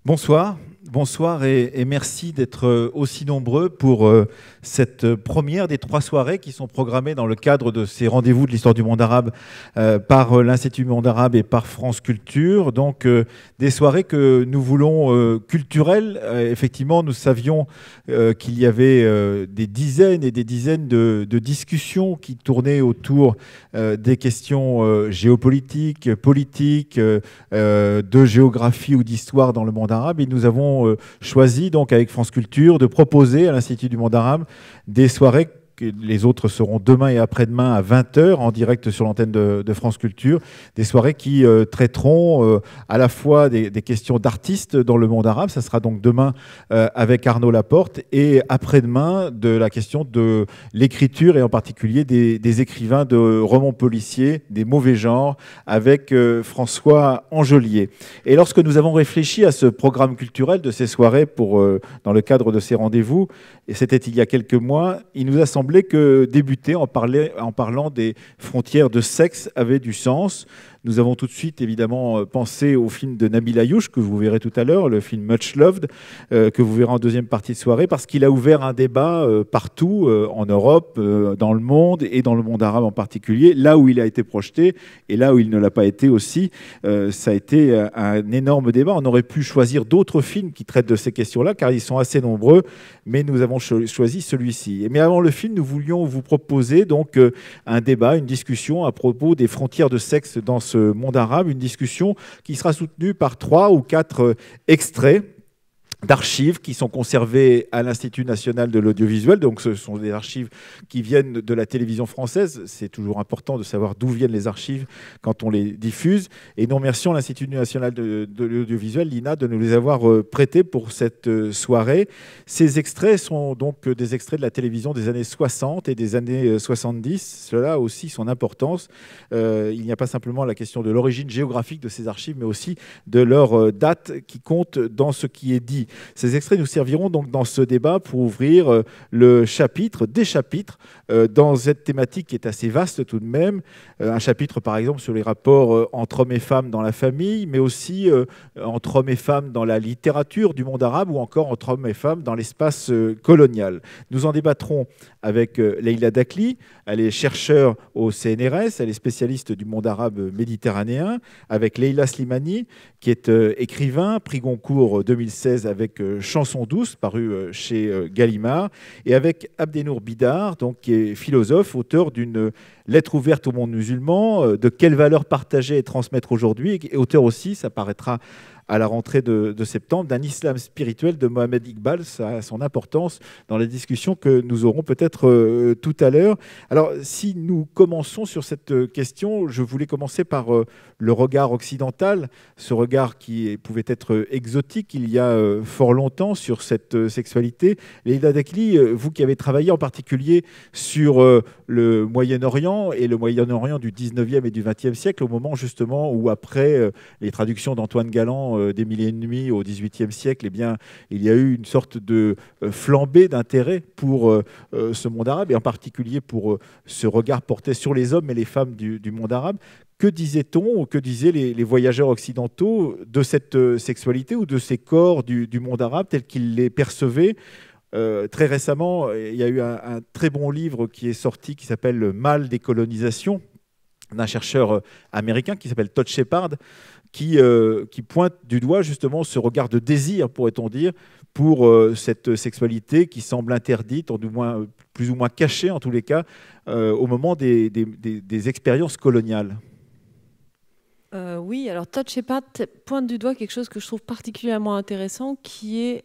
Bonsoir, bonsoir et merci d'être aussi nombreux pour cette première des 3 soirées qui sont programmées dans le cadre de ces rendez-vous de l'histoire du monde arabe par l'Institut du monde arabe et par France Culture. Donc des soirées que nous voulons culturelles. Effectivement, nous savions qu'il y avait des dizaines et des dizaines de discussions qui tournaient autour des questions géopolitiques, politiques, de géographie ou d'histoire dans le monde arabe. Et nous avons choisi, donc, avec France Culture, de proposer à l'Institut du monde arabe des soirées. Les autres seront demain et après-demain à 20 h en direct sur l'antenne de France Culture. Des soirées qui traiteront à la fois des questions d'artistes dans le monde arabe. Ça sera donc demain avec Arnaud Laporte et après-demain de la question de l'écriture et en particulier des écrivains de romans policiers, des mauvais genres, avec François Angelier. Et lorsque nous avons réfléchi à ce programme culturel de ces soirées dans le cadre de ces rendez-vous, et c'était il y a quelques mois, il nous a semblé que débuter en parlant des frontières de sexe avait du sens. Nous avons tout de suite, évidemment, pensé au film de Nabil Ayouch, que vous verrez tout à l'heure, le film Much Loved, que vous verrez en deuxième partie de soirée, parce qu'il a ouvert un débat partout, en Europe, dans le monde, et dans le monde arabe en particulier, là où il a été projeté, et là où il ne l'a pas été aussi. Ça a été un énorme débat. On aurait pu choisir d'autres films qui traitent de ces questions-là, car ils sont assez nombreux, mais nous avons choisi celui-ci. Mais avant le film, nous voulions vous proposer donc un débat, une discussion à propos des frontières de sexe dans ce monde arabe, une discussion qui sera soutenue par 3 ou 4 extraits d'archives qui sont conservées à l'Institut national de l'audiovisuel. Donc ce sont des archives qui viennent de la télévision française. C'est toujours important de savoir d'où viennent les archives quand on les diffuse. Et nous remercions l'Institut national de l'audiovisuel, l'INA, de nous les avoir prêtés pour cette soirée. Ces extraits sont donc des extraits de la télévision des années 60 et des années 70. Cela a aussi son importance. Il n'y a pas simplement la question de l'origine géographique de ces archives, mais aussi de leur date qui compte dans ce qui est dit. Ces extraits nous serviront donc dans ce débat pour ouvrir des chapitres dans cette thématique qui est assez vaste tout de même. Un chapitre par exemple sur les rapports entre hommes et femmes dans la famille, mais aussi entre hommes et femmes dans la littérature du monde arabe ou encore entre hommes et femmes dans l'espace colonial. Nous en débattrons avec Leïla Dakli. Elle est chercheure au CNRS, elle est spécialiste du monde arabe méditerranéen, avec Leïla Slimani, qui est écrivain, prix Goncourt 2016 avec Chanson douce, paru chez Gallimard, et avec Abdenour Bidar, donc, qui est philosophe, auteur d'une lettre ouverte au monde musulman, de quelles valeurs partager et transmettre aujourd'hui, et auteur aussi, ça paraîtra à la rentrée de septembre, d'un islam spirituel de Mohamed Iqbal. Ça a son importance dans les discussions que nous aurons peut-être tout à l'heure. Alors, si nous commençons sur cette question, je voulais commencer par le regard occidental, ce regard qui pouvait être exotique il y a fort longtemps sur cette sexualité. Leïla Dakli, vous qui avez travaillé en particulier sur le Moyen-Orient et le Moyen-Orient du 19e et du 20e siècle, au moment justement où, après les traductions d'Antoine Galland des Mille et une nuits au XVIIIe siècle, eh bien, il y a eu une sorte de flambée d'intérêt pour ce monde arabe, et en particulier pour ce regard porté sur les hommes et les femmes du monde arabe. Que disait-on ou que disaient les voyageurs occidentaux de cette sexualité ou de ces corps du monde arabe tels qu'ils les percevaient? Très récemment, il y a eu un très bon livre qui est sorti qui s'appelle « Mal des colonisations » d'un chercheur américain qui s'appelle Todd Shepard, qui pointe du doigt justement ce regard de désir, pourrait-on dire, pour cette sexualité qui semble interdite, ou du moins plus ou moins cachée en tous les cas, au moment des expériences coloniales. Oui, alors Todd Shepard pointe du doigt quelque chose que je trouve particulièrement intéressant, qui est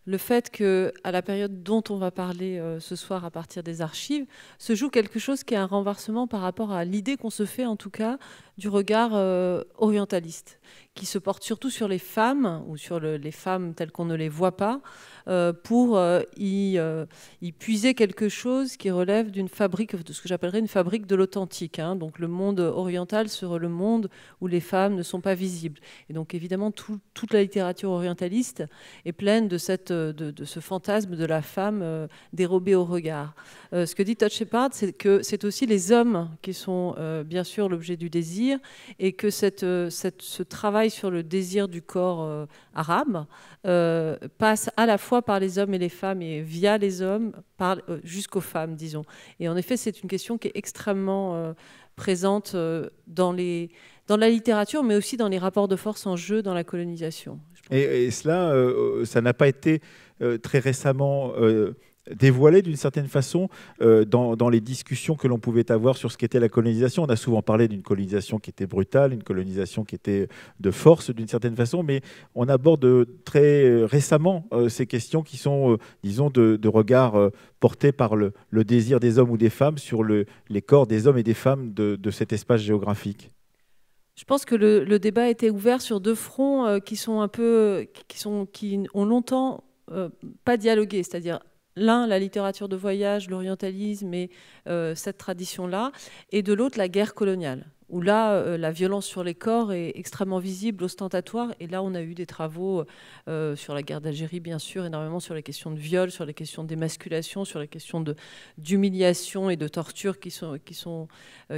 le fait qu'à la période dont on va parler ce soir à partir des archives, se joue quelque chose qui est un renversement par rapport à l'idée qu'on se fait en tout cas du regard orientaliste, qui se porte surtout sur les femmes, ou sur les femmes telles qu'on ne les voit pas, pour y puiser quelque chose qui relève d'une fabrique, de ce que j'appellerais une fabrique de l'authentique. Donc le monde oriental serait le monde où les femmes ne sont pas visibles. Et donc évidemment, toute la littérature orientaliste est pleine de ce fantasme de la femme dérobée au regard. Ce que dit Todd Shepard, c'est que c'est aussi les hommes qui sont bien sûr l'objet du désir, et que ce travail sur le désir du corps arabe passe à la fois par les hommes et les femmes, et via les hommes jusqu'aux femmes, disons. Et en effet, c'est une question qui est extrêmement présente dans la littérature, mais aussi dans les rapports de force en jeu dans la colonisation. Et cela, ça n'a pas été très récemment dévoilé d'une certaine façon dans les discussions que l'on pouvait avoir sur ce qu'était la colonisation. On a souvent parlé d'une colonisation qui était brutale, une colonisation qui était de force d'une certaine façon, mais on aborde très récemment ces questions qui sont, disons, de regard porté par le désir des hommes ou des femmes sur les corps des hommes et des femmes de cet espace géographique. Je pense que le débat était ouvert sur deux fronts qui ont longtemps pas dialogué, c'est-à-dire l'un, la littérature de voyage, l'orientalisme et cette tradition-là, et de l'autre, la guerre coloniale, où là, la violence sur les corps est extrêmement visible, ostentatoire, et là, on a eu des travaux sur la guerre d'Algérie, bien sûr, énormément sur les questions de viol, sur les questions d'émasculation, sur les questions d'humiliation et de torture qui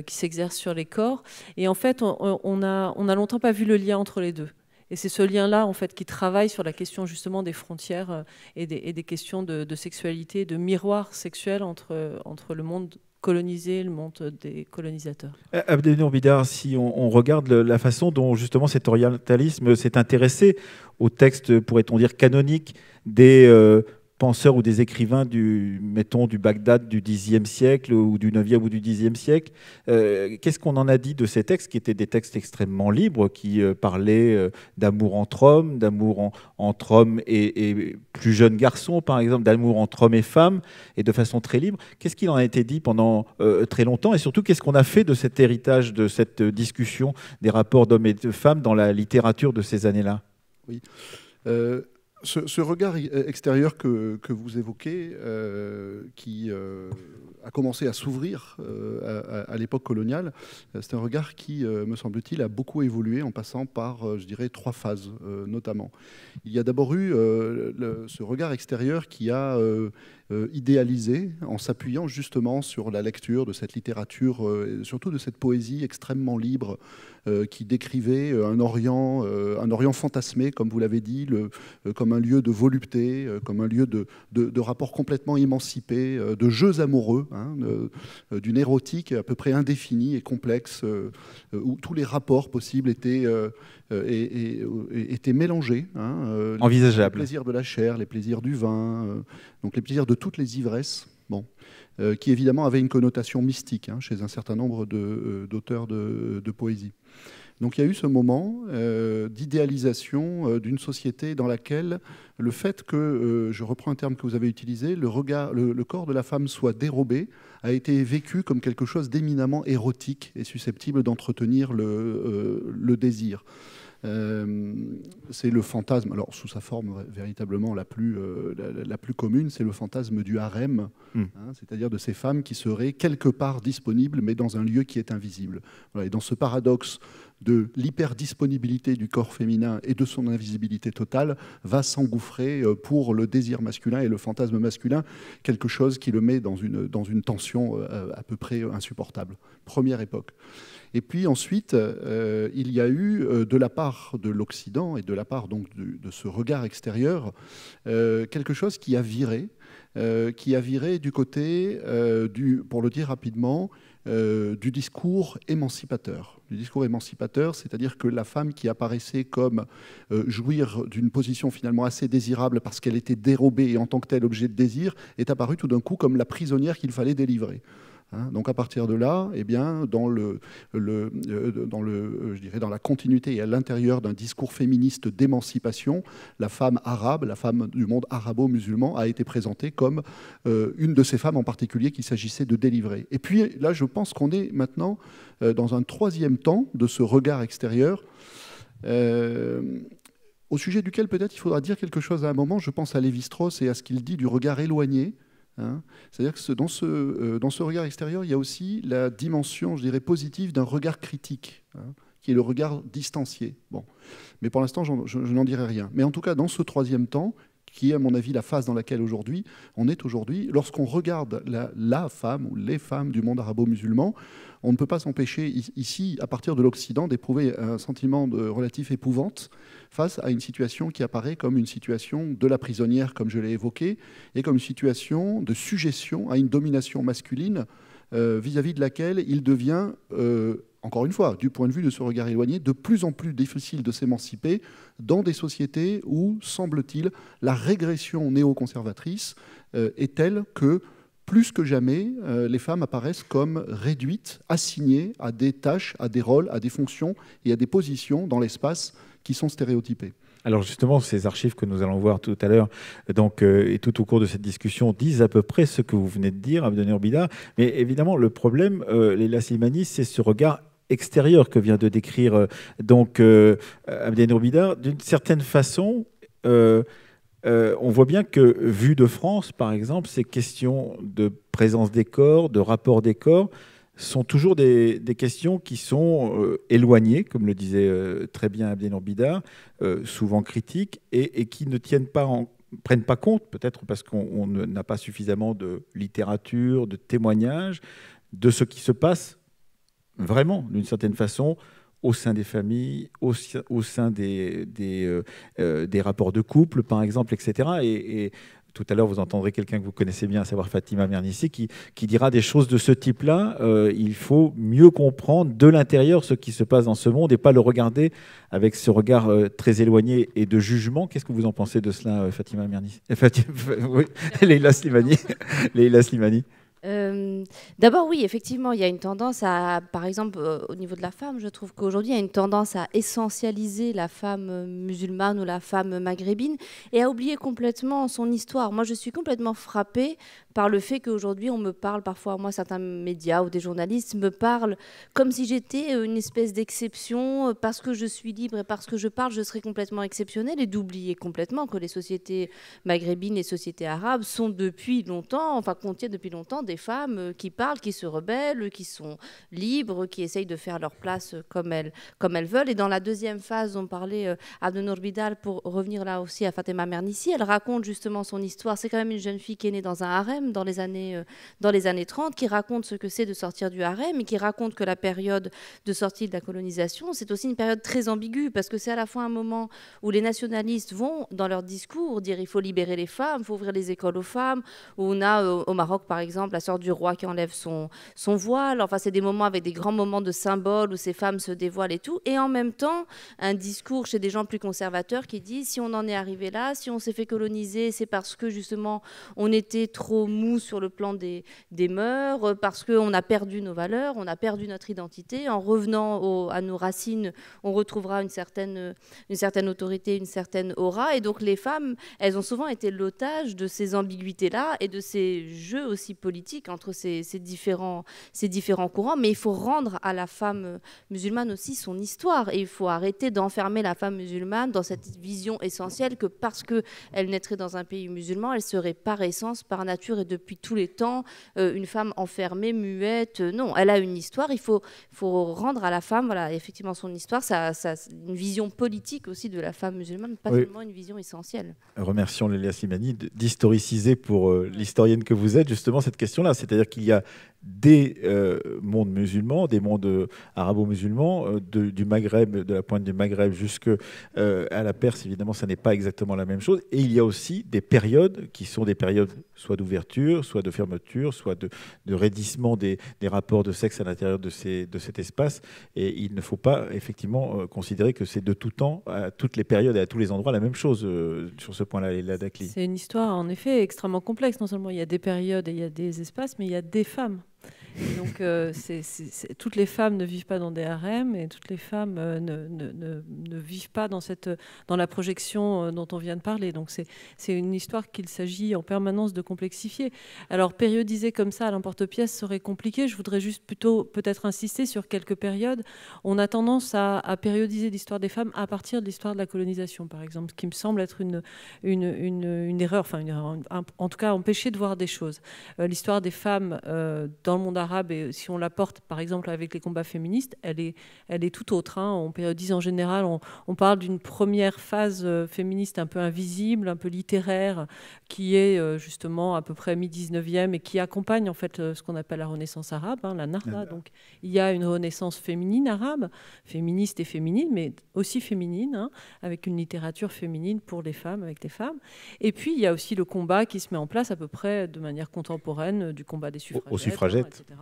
s'exercent sur les corps. Et en fait, on a longtemps pas vu le lien entre les deux. Et c'est ce lien-là, en fait, qui travaille sur la question justement des frontières et des questions de sexualité, de miroir sexuel entre le monde colonisé et le monde des colonisateurs. Abdenour Bidar, si on regarde la façon dont justement cet orientalisme s'est intéressé au texte, pourrait-on dire, canonique des penseurs ou des écrivains du Bagdad du Xe siècle ou du IXe ou du Xe siècle. Qu'est-ce qu'on en a dit de ces textes qui étaient des textes extrêmement libres, qui parlaient d'amour entre hommes, d'amour entre hommes et plus jeunes garçons, par exemple, d'amour entre hommes et femmes, et de façon très libre. Qu'est-ce qu'il en a été dit pendant très longtemps, et surtout, qu'est-ce qu'on a fait de cet héritage, de cette discussion des rapports d'hommes et de femmes dans la littérature de ces années-là? Oui. Ce regard extérieur que vous évoquez, qui a commencé à s'ouvrir à l'époque coloniale, c'est un regard qui, me semble-t-il, a beaucoup évolué en passant par, je dirais, 3 phases notamment. Il y a d'abord eu ce regard extérieur qui a idéalisé en s'appuyant justement sur la lecture de cette littérature, surtout de cette poésie extrêmement libre qui décrivait un Orient fantasmé, comme vous l'avez dit, comme un lieu de volupté, comme un lieu de rapports complètement émancipés, de jeux amoureux, hein, d'une érotique à peu près indéfinie et complexe, où tous les rapports possibles étaient mélangés. Hein, envisageables. Les plaisirs de la chair, les plaisirs du vin, donc les plaisirs de toutes les ivresses. Bon. Qui évidemment avait une connotation mystique chez un certain nombre d'auteurs de poésie. Donc il y a eu ce moment d'idéalisation d'une société dans laquelle le fait que, je reprends un terme que vous avez utilisé, le corps de la femme soit dérobé, a été vécu comme quelque chose d'éminemment érotique et susceptible d'entretenir le désir. C'est le fantasme, alors sous sa forme véritablement la plus commune, c'est le fantasme du harem, c'est-à-dire de ces femmes qui seraient quelque part disponibles, mais dans un lieu qui est invisible. Voilà, et dans ce paradoxe de l'hyperdisponibilité du corps féminin et de son invisibilité totale, va s'engouffrer pour le désir masculin et le fantasme masculin, quelque chose qui le met dans une tension à peu près insupportable. Première époque. Et puis ensuite, il y a eu de la part de l'Occident et de la part donc de ce regard extérieur, quelque chose qui a viré du côté, pour le dire rapidement, du discours émancipateur. Du discours émancipateur, c'est-à-dire que la femme qui apparaissait comme jouir d'une position finalement assez désirable parce qu'elle était dérobée et en tant que telle objet de désir, est apparue tout d'un coup comme la prisonnière qu'il fallait délivrer. Donc à partir de là, eh bien, dans la continuité et à l'intérieur d'un discours féministe d'émancipation, la femme arabe, la femme du monde arabo-musulman a été présentée comme une de ces femmes en particulier qu'il s'agissait de délivrer. Et puis là, je pense qu'on est maintenant dans un troisième temps de ce regard extérieur, au sujet duquel peut-être il faudra dire quelque chose à un moment. Je pense à Lévi-Strauss et à ce qu'il dit du regard éloigné. C'est-à-dire que dans ce regard extérieur, il y a aussi la dimension, je dirais, positive d'un regard critique, qui est le regard distancié. Bon. Mais pour l'instant, je n'en dirai rien. Mais en tout cas, dans ce troisième temps, qui est à mon avis la phase dans laquelle on est aujourd'hui, lorsqu'on regarde la femme ou les femmes du monde arabo-musulman, on ne peut pas s'empêcher ici, à partir de l'Occident, d'éprouver un sentiment de relative épouvante face à une situation qui apparaît comme une situation de la prisonnière, comme je l'ai évoqué, et comme une situation de sujétion à une domination masculine vis-à-vis de laquelle il devient, encore une fois, du point de vue de ce regard éloigné, de plus en plus difficile de s'émanciper dans des sociétés où, semble-t-il, la régression néoconservatrice est telle que, plus que jamais, les femmes apparaissent comme réduites, assignées à des tâches, à des rôles, à des fonctions et à des positions dans l'espace qui sont stéréotypées. Alors justement, ces archives que nous allons voir tout à l'heure, donc et tout au cours de cette discussion, disent à peu près ce que vous venez de dire, Abdenour Bidar. Mais évidemment, le problème, Leïla Slimani, c'est ce regard extérieur que vient de décrire Abdenour Bidar. D'une certaine façon, on voit bien que, vu de France, par exemple, ces questions de présence des corps, de rapport des corps, sont toujours des questions qui sont éloignées, comme le disait très bien Abdenour Bidar, souvent critiques, et qui ne prennent pas compte, peut-être parce qu'on n'a pas suffisamment de littérature, de témoignages, de ce qui se passe vraiment, d'une certaine façon, au sein des familles, au sein des rapports de couple, par exemple, etc. Et tout à l'heure, vous entendrez quelqu'un que vous connaissez bien, à savoir Fatima Mernissi, qui dira des choses de ce type-là. Il faut mieux comprendre de l'intérieur ce qui se passe dans ce monde et pas le regarder avec ce regard très éloigné et de jugement. Qu'est-ce que vous en pensez de cela, Fatima Mernissi? Oui, Leïla Slimani. Leïla Slimani. D'abord, oui, effectivement, il y a une tendance à, par exemple, au niveau de la femme, je trouve qu'aujourd'hui, il y a une tendance à essentialiser la femme musulmane ou la femme maghrébine et à oublier complètement son histoire. Moi, je suis complètement frappée par le fait qu'aujourd'hui, on me parle parfois, moi, certains médias ou des journalistes me parlent comme si j'étais une espèce d'exception, parce que je suis libre et parce que je parle, je serais complètement exceptionnelle, et d'oublier complètement que les sociétés maghrébines, les sociétés arabes sont depuis longtemps, enfin, contiennent depuis longtemps des femmes qui parlent, qui se rebellent, qui sont libres, qui essayent de faire leur place comme elles veulent. Et dans la deuxième phase, on parlait Abdenour Bidar, pour revenir là aussi à Fatima Mernissi, elle raconte justement son histoire. C'est quand même une jeune fille qui est née dans un harem dans les années 30, qui raconte ce que c'est de sortir du harem, et qui raconte que la période de sortie de la colonisation, c'est aussi une période très ambiguë, parce que c'est à la fois un moment où les nationalistes vont, dans leur discours, dire il faut libérer les femmes, il faut ouvrir les écoles aux femmes, où on a au Maroc, par exemple, la sœur du roi qui enlève son voile. Enfin, c'est des moments avec des grands moments de symboles où ces femmes se dévoilent et tout. Et en même temps, un discours chez des gens plus conservateurs qui disent si on en est arrivé là, si on s'est fait coloniser, c'est parce que justement on était trop mou sur le plan des mœurs, parce qu'on a perdu nos valeurs, on a perdu notre identité. En revenant à nos racines, on retrouvera une certaine autorité, une certaine aura. Et donc les femmes, elles ont souvent été l'otage de ces ambiguïtés-là et de ces jeux aussi politiques entre ces différents courants. Mais il faut rendre à la femme musulmane aussi son histoire, et il faut arrêter d'enfermer la femme musulmane dans cette vision essentielle que parce qu'elle naîtrait dans un pays musulman, elle serait par essence, par nature et depuis tous les temps une femme enfermée, muette. Non, elle a une histoire. Il faut rendre à la femme, voilà, effectivement son histoire, une vision politique aussi de la femme musulmane, pas seulement une vision essentielle. Remercions Leïla Slimani d'historiciser pour l'historienne que vous êtes justement cette question-là. C'est-à-dire qu'il y a des mondes musulmans, des mondes arabo-musulmans, du Maghreb, de la pointe du Maghreb jusqu'à la Perse, évidemment, ça n'est pas exactement la même chose. Et il y a aussi des périodes qui sont des périodes soit d'ouverture, soit de fermeture, soit de raidissement des rapports de sexe à l'intérieur de cet espace. Et il ne faut pas effectivement considérer que c'est de tout temps, à toutes les périodes et à tous les endroits, la même chose sur ce point-là, Leïla Dakli. C'est une histoire en effet extrêmement complexe. Non seulement il y a des périodes et il y a des espaces, mais il y a des femmes. Et donc, toutes les femmes ne vivent pas dans des harems, et toutes les femmes ne vivent pas dans la projection dont on vient de parler. Donc, c'est une histoire qu'il s'agit en permanence de complexifier. Alors, périodiser comme ça à l'emporte-pièce serait compliqué. Je voudrais juste plutôt peut-être insister sur quelques périodes. On a tendance à périodiser l'histoire des femmes à partir de l'histoire de la colonisation, par exemple, ce qui me semble être une erreur, en tout cas empêcher de voir des choses. L'histoire des femmes dans le monde arabe arabe, et si on la porte par exemple avec les combats féministes, elle est tout autre. On périodise en général, on parle d'une première phase féministe un peu invisible, un peu littéraire, qui est justement à peu près mi-19e et qui accompagne en fait ce qu'on appelle la Renaissance arabe, la Nahda. Donc il y a une Renaissance féminine arabe, féministe et féminine, mais aussi féminine, avec une littérature féminine pour les femmes, avec les femmes. Et puis il y a aussi le combat qui se met en place à peu près de manière contemporaine du combat des suffragettes, aux suffragettes. Etc.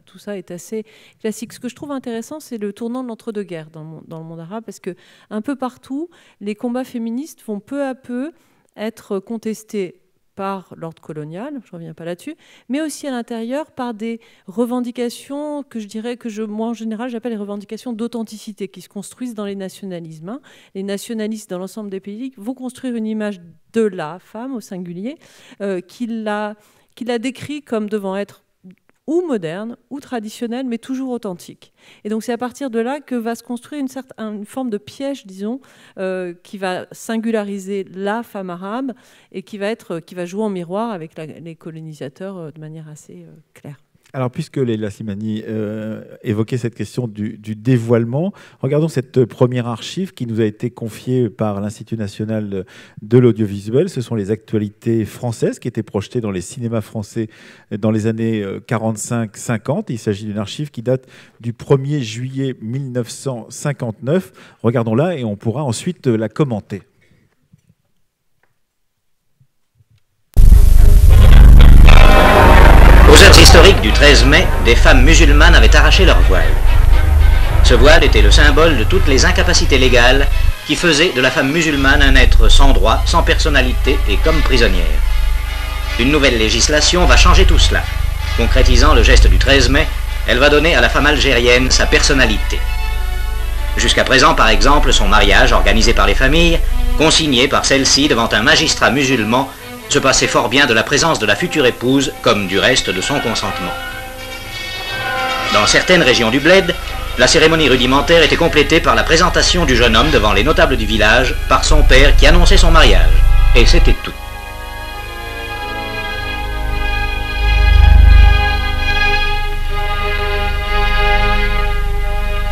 Tout ça est assez classique. Ce que je trouve intéressant, c'est le tournant de l'entre-deux-guerres dans le monde arabe, parce que un peu partout, les combats féministes vont peu à peu être contestés par l'ordre colonial, je ne reviens pas là-dessus, mais aussi à l'intérieur par des revendications que je dirais moi en général j'appelle les revendications d'authenticité qui se construisent dans les nationalismes. Les nationalistes dans l'ensemble des pays vont construire une image de la femme au singulier qui la décrit comme devant être ou moderne, ou traditionnelle, mais toujours authentique. Et donc c'est à partir de là que va se construire une forme de piège, disons, qui va singulariser la femme arabe et qui va jouer en miroir avec les colonisateurs de manière assez claire. Alors, puisque Leïla Slimani évoquait cette question du dévoilement, regardons cette première archive qui nous a été confiée par l'Institut national de l'audiovisuel. Ce sont les actualités françaises qui étaient projetées dans les cinémas français dans les années 45-50. Il s'agit d'une archive qui date du 1er juillet 1959. Regardons-la et on pourra ensuite la commenter. Aux heures historiques du 13 mai, des femmes musulmanes avaient arraché leur voile. Ce voile était le symbole de toutes les incapacités légales qui faisaient de la femme musulmane un être sans droit, sans personnalité et comme prisonnière. Une nouvelle législation va changer tout cela. Concrétisant le geste du 13 mai, elle va donner à la femme algérienne sa personnalité. Jusqu'à présent, par exemple, son mariage, organisé par les familles, consigné par celle-ci devant un magistrat musulman, se passait fort bien de la présence de la future épouse, comme du reste de son consentement. Dans certaines régions du bled, la cérémonie rudimentaire était complétée par la présentation du jeune homme devant les notables du village par son père qui annonçait son mariage. Et c'était tout.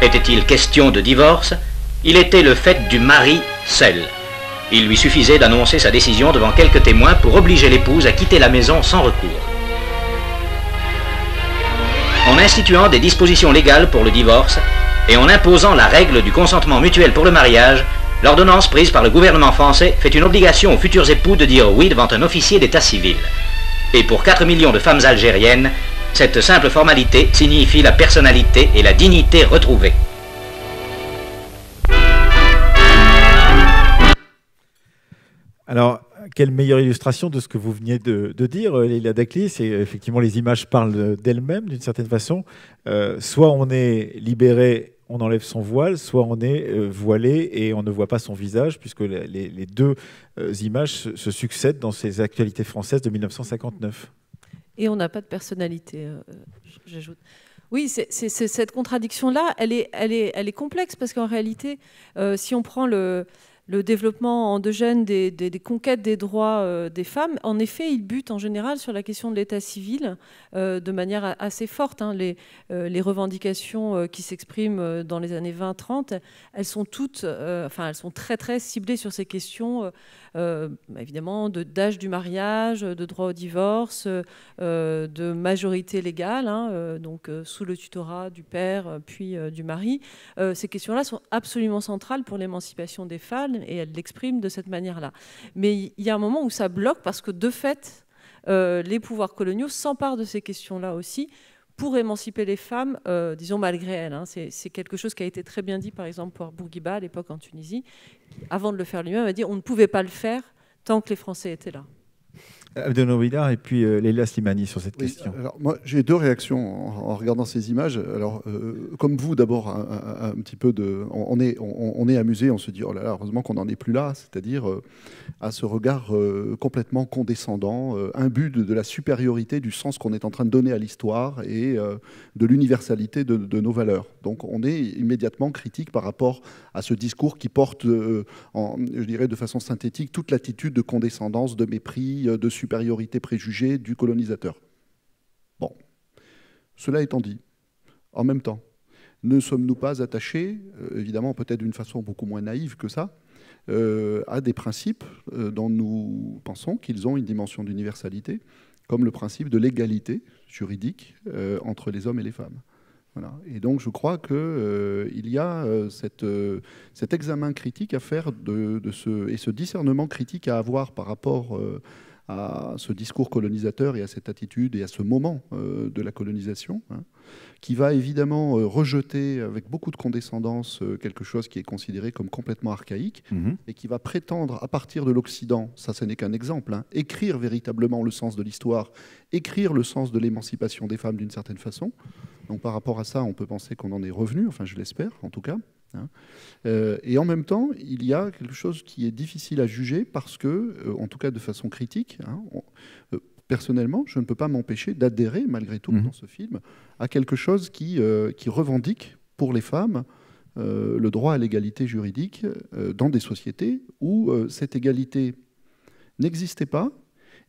Était-il question de divorce? Il était le fait du mari seul. Il lui suffisait d'annoncer sa décision devant quelques témoins pour obliger l'épouse à quitter la maison sans recours. En instituant des dispositions légales pour le divorce et en imposant la règle du consentement mutuel pour le mariage, l'ordonnance prise par le gouvernement français fait une obligation aux futurs époux de dire oui devant un officier d'état civil. Et pour 4 millions de femmes algériennes, cette simple formalité signifie la personnalité et la dignité retrouvées. Alors, quelle meilleure illustration de ce que vous veniez de dire, Leïla Dakli, c'est effectivement les images parlent d'elles-mêmes d'une certaine façon. Soit on est libéré, on enlève son voile, soit on est voilé et on ne voit pas son visage, puisque les deux images se succèdent dans ces actualités françaises de 1959. Et on n'a pas de personnalité, j'ajoute. Oui, c'est cette contradiction-là, elle est complexe, parce qu'en réalité, si on prend le développement endogène des conquêtes des droits des femmes, en effet, il bute en général sur la question de l'état civil de manière assez forte. Les revendications qui s'expriment dans les années 20-30, elles sont toutes, elles sont très très ciblées sur ces questions, évidemment, d'âge du mariage, de droit au divorce, de majorité légale, donc sous le tutorat du père puis du mari. Ces questions-là sont absolument centrales pour l'émancipation des femmes, et elle l'exprime de cette manière-là. Mais il y a un moment où ça bloque parce que, de fait, les pouvoirs coloniaux s'emparent de ces questions-là aussi pour émanciper les femmes, disons, malgré elles. C'est quelque chose qui a été très bien dit, par exemple, par Bourguiba, à l'époque en Tunisie, qui, avant de le faire lui-même, a dit on ne pouvait pas le faire tant que les Français étaient là. Abdelnou Bidar et puis Leïla Slimani sur cette question. Alors, moi, j'ai deux réactions en regardant ces images. Alors, comme vous, d'abord, un petit peu de, on est amusé, on se dit oh là là, heureusement qu'on n'en est plus là, c'est-à-dire à ce regard complètement condescendant, imbu de la supériorité du sens qu'on est en train de donner à l'histoire et de l'universalité de nos valeurs. Donc, on est immédiatement critique par rapport à ce discours qui porte, je dirais de façon synthétique, toute l'attitude de condescendance, de mépris, de supériorité préjugée du colonisateur. Bon. Cela étant dit, en même temps, ne sommes-nous pas attachés, évidemment peut-être d'une façon beaucoup moins naïve que ça, à des principes dont nous pensons qu'ils ont une dimension d'universalité, comme le principe de l'égalité juridique entre les hommes et les femmes. Voilà. Et donc je crois qu'il y a cet examen critique à faire et ce discernement critique à avoir par rapport à ce discours colonisateur et à cette attitude et à ce moment de la colonisation, hein, qui va évidemment rejeter avec beaucoup de condescendance quelque chose qui est considéré comme complètement archaïque et qui va prétendre à partir de l'Occident, ça ce n'est qu'un exemple, hein, écrire véritablement le sens de l'histoire, écrire le sens de l'émancipation des femmes d'une certaine façon. Donc par rapport à ça, on peut penser qu'on en est revenu, enfin je l'espère en tout cas. Hein. Et en même temps, il y a quelque chose qui est difficile à juger parce que, en tout cas de façon critique, hein, personnellement, je ne peux pas m'empêcher d'adhérer, malgré tout, dans ce film, à quelque chose qui revendique pour les femmes le droit à l'égalité juridique dans des sociétés où cette égalité n'existait pas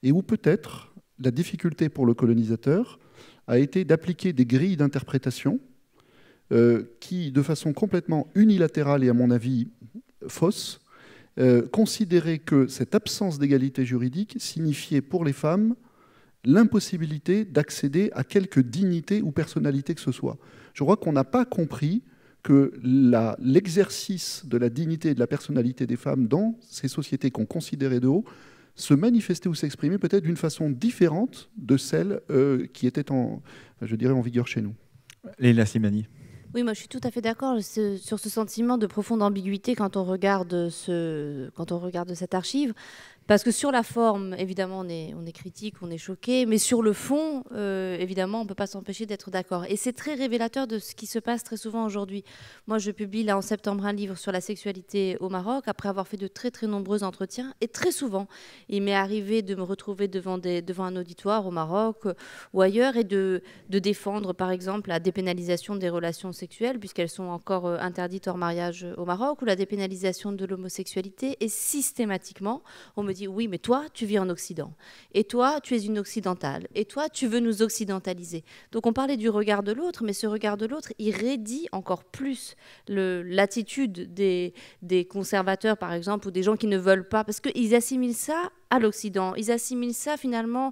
et où peut-être la difficulté pour le colonisateur a été d'appliquer des grilles d'interprétation qui, de façon complètement unilatérale et à mon avis fausse, considéraient que cette absence d'égalité juridique signifiait pour les femmes l'impossibilité d'accéder à quelque dignité ou personnalité que ce soit. Je crois qu'on n'a pas compris que l'exercice de la dignité et de la personnalité des femmes dans ces sociétés qu'on considérait de haut se manifestait ou s'exprimait peut-être d'une façon différente de celle qui était en vigueur chez nous. Leïla Slimani. Oui, moi je suis tout à fait d'accord sur ce sentiment de profonde ambiguïté quand on regarde cette archive. Parce que sur la forme, évidemment, on est critique, on est choqué, mais sur le fond, évidemment, on ne peut pas s'empêcher d'être d'accord. Et c'est très révélateur de ce qui se passe très souvent aujourd'hui. Moi, je publie là en septembre un livre sur la sexualité au Maroc, après avoir fait de très très nombreux entretiens. Et très souvent, il m'est arrivé de me retrouver devant un auditoire au Maroc ou ailleurs et de défendre, par exemple, la dépénalisation des relations sexuelles, puisqu'elles sont encore interdites hors mariage au Maroc, ou la dépénalisation de l'homosexualité. Et systématiquement, on me dit oui, mais toi, tu vis en Occident. Et toi, tu es une occidentale. Et toi, tu veux nous occidentaliser. Donc, on parlait du regard de l'autre, mais ce regard de l'autre, il raidit encore plus l'attitude des conservateurs, par exemple, ou des gens qui ne veulent pas, parce qu'ils assimilent ça à l'Occident. Ils assimilent ça, finalement,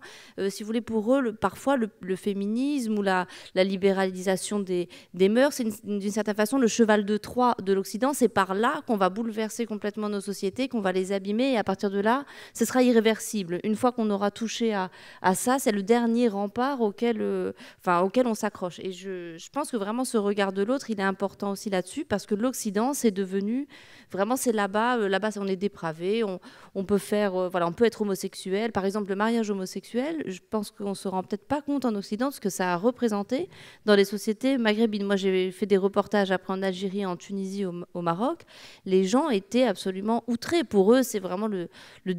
si vous voulez, pour eux, parfois, le féminisme ou la libéralisation des mœurs, c'est d'une certaine façon le cheval de Troie de l'Occident. C'est par là qu'on va bouleverser complètement nos sociétés, qu'on va les abîmer, et à partir de là, ce sera irréversible. Une fois qu'on aura touché à ça, c'est le dernier rempart auquel on s'accroche. Et je pense que vraiment ce regard de l'autre, il est important aussi là-dessus, parce que l'Occident, c'est devenu, vraiment, c'est là-bas, on est dépravé, on peut faire, on peut être homosexuel. Par exemple, le mariage homosexuel, je pense qu'on ne se rend peut-être pas compte en Occident de ce que ça a représenté dans les sociétés maghrébines. Moi, j'ai fait des reportages après en Algérie, en Tunisie, au Maroc. Les gens étaient absolument outrés. Pour eux, c'est vraiment le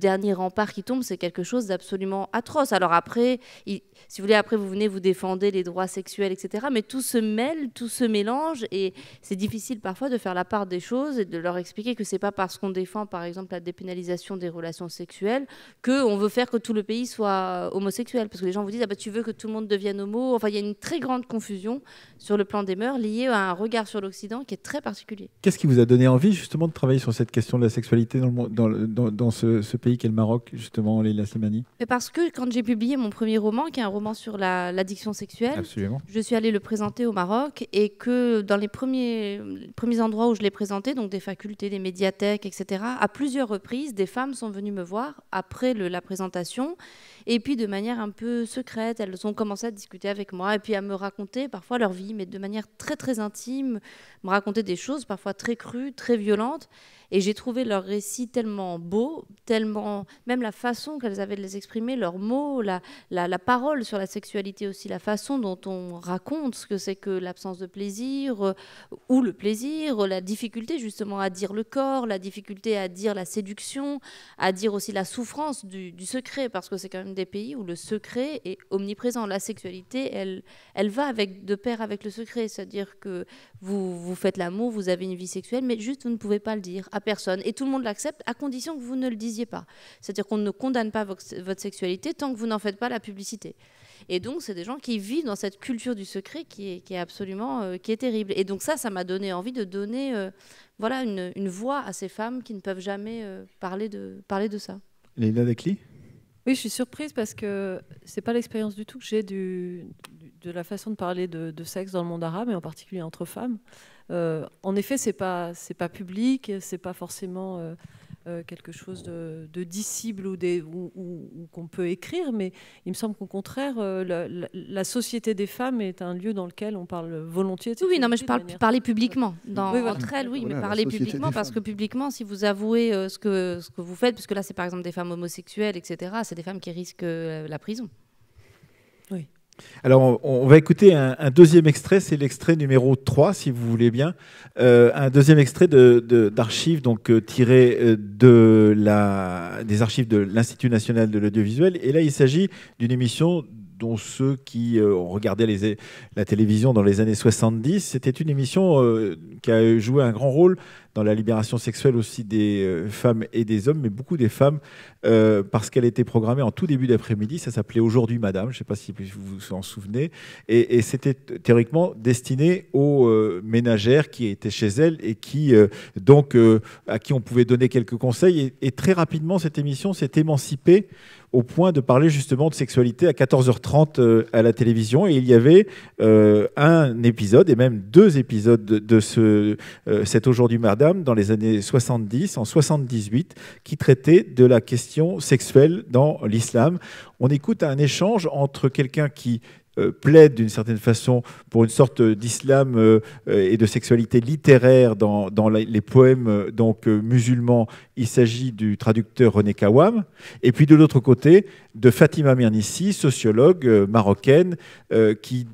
dernier rempart qui tombe, c'est quelque chose d'absolument atroce. Alors après, si vous voulez, après vous venez, vous défendez les droits sexuels, etc. Mais tout se mêle, tout se mélange, et c'est difficile parfois de faire la part des choses et de leur expliquer que c'est pas parce qu'on défend, par exemple, la dépénalisation des relations sexuelles qu'on veut faire que tout le pays soit homosexuel. Parce que les gens vous disent, tu veux que tout le monde devienne homo. Enfin, il y a une très grande confusion sur le plan des mœurs liée à un regard sur l'Occident qui est très particulier. Qu'est-ce qui vous a donné envie justement de travailler sur cette question de la sexualité dans ce pays qu'est le Maroc, justement, Leïla Slimani? Parce que quand j'ai publié mon premier roman, qui est un roman sur l'addiction sexuelle, absolument, je suis allée le présenter au Maroc, et que dans les premiers endroits où je l'ai présenté, donc des facultés, des médiathèques, etc., à plusieurs reprises, des femmes sont venues me voir après la présentation, et puis de manière un peu secrète, elles ont commencé à discuter avec moi et puis à me raconter parfois leur vie, mais de manière très très intime, me raconter des choses parfois très crues, très violentes. Et j'ai trouvé leur récit tellement beau, tellement, même la façon qu'elles avaient de les exprimer, leurs mots, la parole sur la sexualité aussi, la façon dont on raconte ce que c'est que l'absence de plaisir ou le plaisir, la difficulté justement à dire le corps, la difficulté à dire la séduction, à dire aussi la souffrance du secret, parce que c'est quand même des pays où le secret est omniprésent. La sexualité, elle va de pair avec le secret, c'est-à-dire que vous faites l'amour, vous avez une vie sexuelle, mais juste vous ne pouvez pas le dire à personne. Et tout le monde l'accepte à condition que vous ne le disiez pas. C'est-à-dire qu'on ne condamne pas votre sexualité tant que vous n'en faites pas la publicité. Et donc, c'est des gens qui vivent dans cette culture du secret qui est absolument qui est terrible. Et donc ça m'a donné envie de donner voilà, une voix à ces femmes qui ne peuvent jamais parler de ça. Leïla Dekli ? Oui, je suis surprise parce que c'est pas l'expérience du tout que j'ai de la façon de parler de sexe dans le monde arabe, et en particulier entre femmes. En effet, c'est pas public, c'est pas forcément quelque chose de dissible ou qu'on peut écrire, mais il me semble qu'au contraire, la société des femmes est un lieu dans lequel on parle volontiers. Oui, non, mais je parler publiquement. Oui, voilà. Entre elles, oui, Voilà, mais parler société publiquement, des parce que publiquement, si vous avouez ce que vous faites, puisque là, c'est par exemple des femmes homosexuelles, etc., c'est des femmes qui risquent la prison. Oui. Alors, on va écouter un deuxième extrait, c'est l'extrait numéro 3, si vous voulez bien. Un deuxième extrait d'archives tirées des archives de l'Institut national de l'audiovisuel. Et là, il s'agit d'une émission dont ceux qui ont regardé la télévision dans les années 70, c'était une émission qui a joué un grand rôle dans la libération sexuelle aussi des femmes et des hommes, mais beaucoup des femmes, parce qu'elle était programmée en tout début d'après-midi. Ça s'appelait Aujourd'hui Madame, je ne sais pas si vous vous en souvenez, et c'était théoriquement destiné aux ménagères qui étaient chez elles et qui, à qui on pouvait donner quelques conseils. Et très rapidement, cette émission s'est émancipée au point de parler justement de sexualité à 14h30 à la télévision. Et il y avait un épisode, et même 2 épisodes de cet Aujourd'hui Madame dans les années 70, en 78, qui traitaient de la question sexuelle dans l'islam. On écoute un échange entre quelqu'un qui plaide d'une certaine façon pour une sorte d'islam et de sexualité littéraire dans les poèmes musulmans. Il s'agit du traducteur René Kawam. Et puis de l'autre côté, de Fatima Mernissi, sociologue marocaine, qui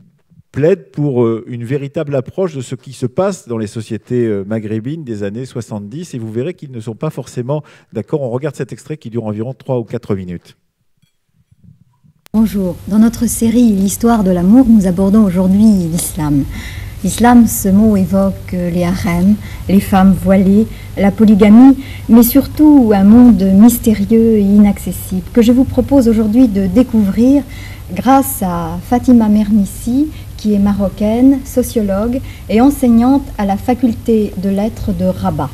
plaide pour une véritable approche de ce qui se passe dans les sociétés maghrébines des années 70. Et vous verrez qu'ils ne sont pas forcément d'accord. On regarde cet extrait qui dure environ 3 ou 4 minutes. Bonjour, dans notre série L'histoire de l'amour, nous abordons aujourd'hui l'islam. L'islam, ce mot évoque les harems, les femmes voilées, la polygamie, mais surtout un monde mystérieux et inaccessible que je vous propose aujourd'hui de découvrir grâce à Fatima Mernissi, qui est marocaine, sociologue et enseignante à la faculté de lettres de Rabat.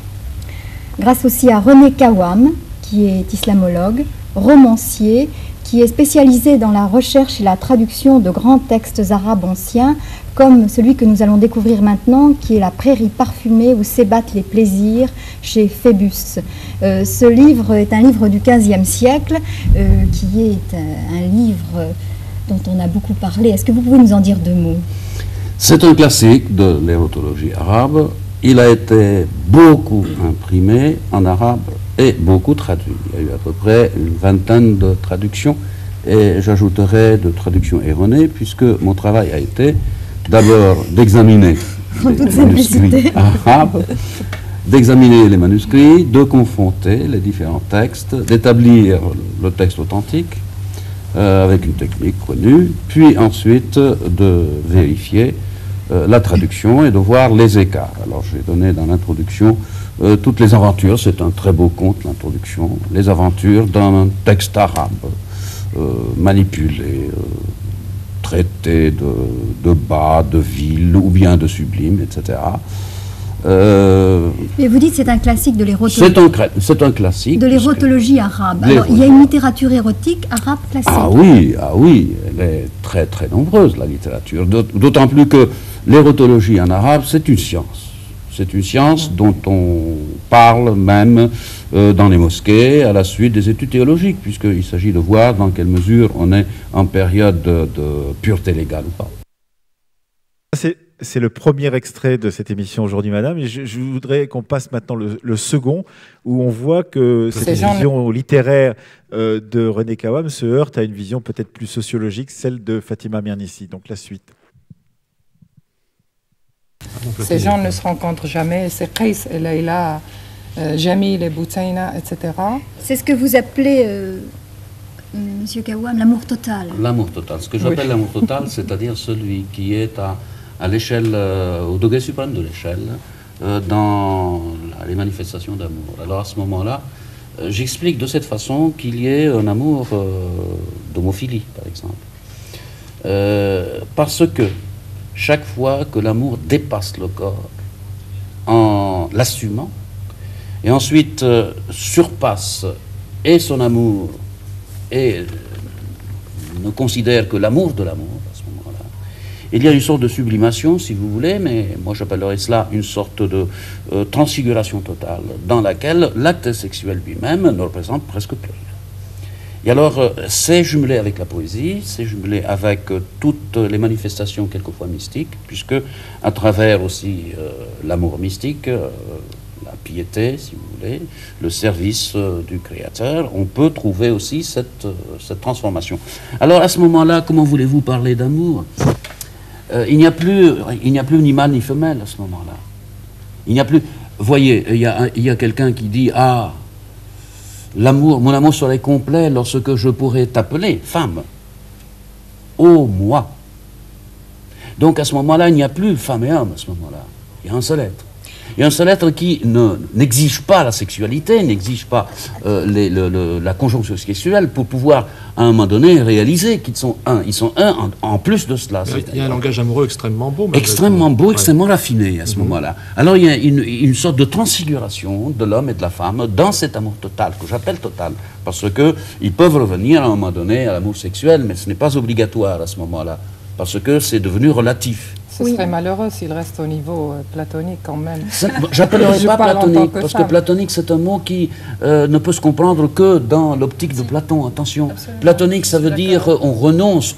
Grâce aussi à René Kawam, qui est islamologue, romancier, qui est spécialisé dans la recherche et la traduction de grands textes arabes anciens, comme celui que nous allons découvrir maintenant, qui est La prairie parfumée où s'ébattent les plaisirs, chez Phébus. Ce livre est un livre du XVe siècle, qui est un livre dont on a beaucoup parlé. Est-ce que vous pouvez nous en dire 2 mots? C'est un classique de l'érotologie arabe. Il a été beaucoup imprimé en arabe et beaucoup traduit. Il y a eu à peu près une vingtaine de traductions, et j'ajouterai de traductions erronées, puisque mon travail a été d'abord d'examiner les manuscrits arabes, d'examiner les manuscrits, de confronter les différents textes, d'établir le texte authentique avec une technique connue, puis ensuite de vérifier la traduction et de voir les écarts. Alors j'ai donné dans l'introduction toutes les aventures, c'est un très beau conte, l'introduction, les aventures d'un texte arabe manipulé, traité de bas, de vil ou bien de sublime, etc. Mais vous dites que c'est un classique de l'érotologie. C'est un classique. De l'érotologie arabe. Alors, il y a une littérature érotique arabe classique. Ah oui, elle est très très nombreuse, la littérature. D'autant plus que l'érotologie en arabe, c'est une science. C'est une science dont on parle même dans les mosquées à la suite des études théologiques, puisqu'il s'agit de voir dans quelle mesure on est en période de pureté légale ou pas. C'est le premier extrait de cette émission Aujourd'hui Madame, et je voudrais qu'on passe maintenant le second, où on voit que cette vision littéraire de René Kawam se heurte à une vision peut-être plus sociologique, celle de Fatima Mernissi. Donc la suite. Ces gens ne se rencontrent jamais, c'est Qais et Leïla, Jamil et Boutaina, etc. C'est ce que vous appelez, Monsieur Kawam, l'amour total. L'amour total. Ce que j'appelle l'amour total, c'est-à-dire celui qui est à l'échelle, au degré suprême de l'échelle, dans les manifestations d'amour. Alors à ce moment-là, j'explique de cette façon qu'il y ait un amour d'homophilie, par exemple. parce que chaque fois que l'amour dépasse le corps en l'assumant, et ensuite surpasse et son amour et ne considère que l'amour de l'amour, à ce moment-là, il y a une sorte de sublimation, si vous voulez, mais moi j'appellerais cela une sorte de transfiguration totale, dans laquelle l'acte sexuel lui-même ne représente presque plus rien. Et alors, c'est jumelé avec la poésie, c'est jumelé avec toutes les manifestations quelquefois mystiques, puisque à travers aussi l'amour mystique, la piété, si vous voulez, le service du Créateur, on peut trouver aussi cette transformation. Alors à ce moment-là, comment voulez-vous parler d'amour? Il n'y a plus ni mâle ni femelle à ce moment-là. Il n'y a plus... Voyez, il y a quelqu'un qui dit « Ah, l'amour, mon amour serait complet lorsque je pourrais t'appeler femme. Oh, moi !» Donc à ce moment-là, il n'y a plus femme et homme à ce moment-là. Il y a un seul être. Il y a un seul être qui n'exige pas la sexualité, n'exige pas la conjonction sexuelle pour pouvoir, à un moment donné, réaliser qu'ils sont un. Ils sont un en plus de cela. Il y a un langage amoureux extrêmement beau. Extrêmement beau, extrêmement raffiné à ce moment-là. Alors il y a une sorte de transfiguration de l'homme et de la femme dans cet amour total, que j'appelle total, parce qu'ils peuvent revenir à un moment donné à l'amour sexuel, mais ce n'est pas obligatoire à ce moment-là, parce que c'est devenu relatif. Ce serait malheureux s'il reste au niveau platonique quand même. J'appellerai pas platonique, parce que platonique c'est un mot qui ne peut se comprendre que dans l'optique de Platon, attention. Absolument. Platonique ça veut dire on renonce.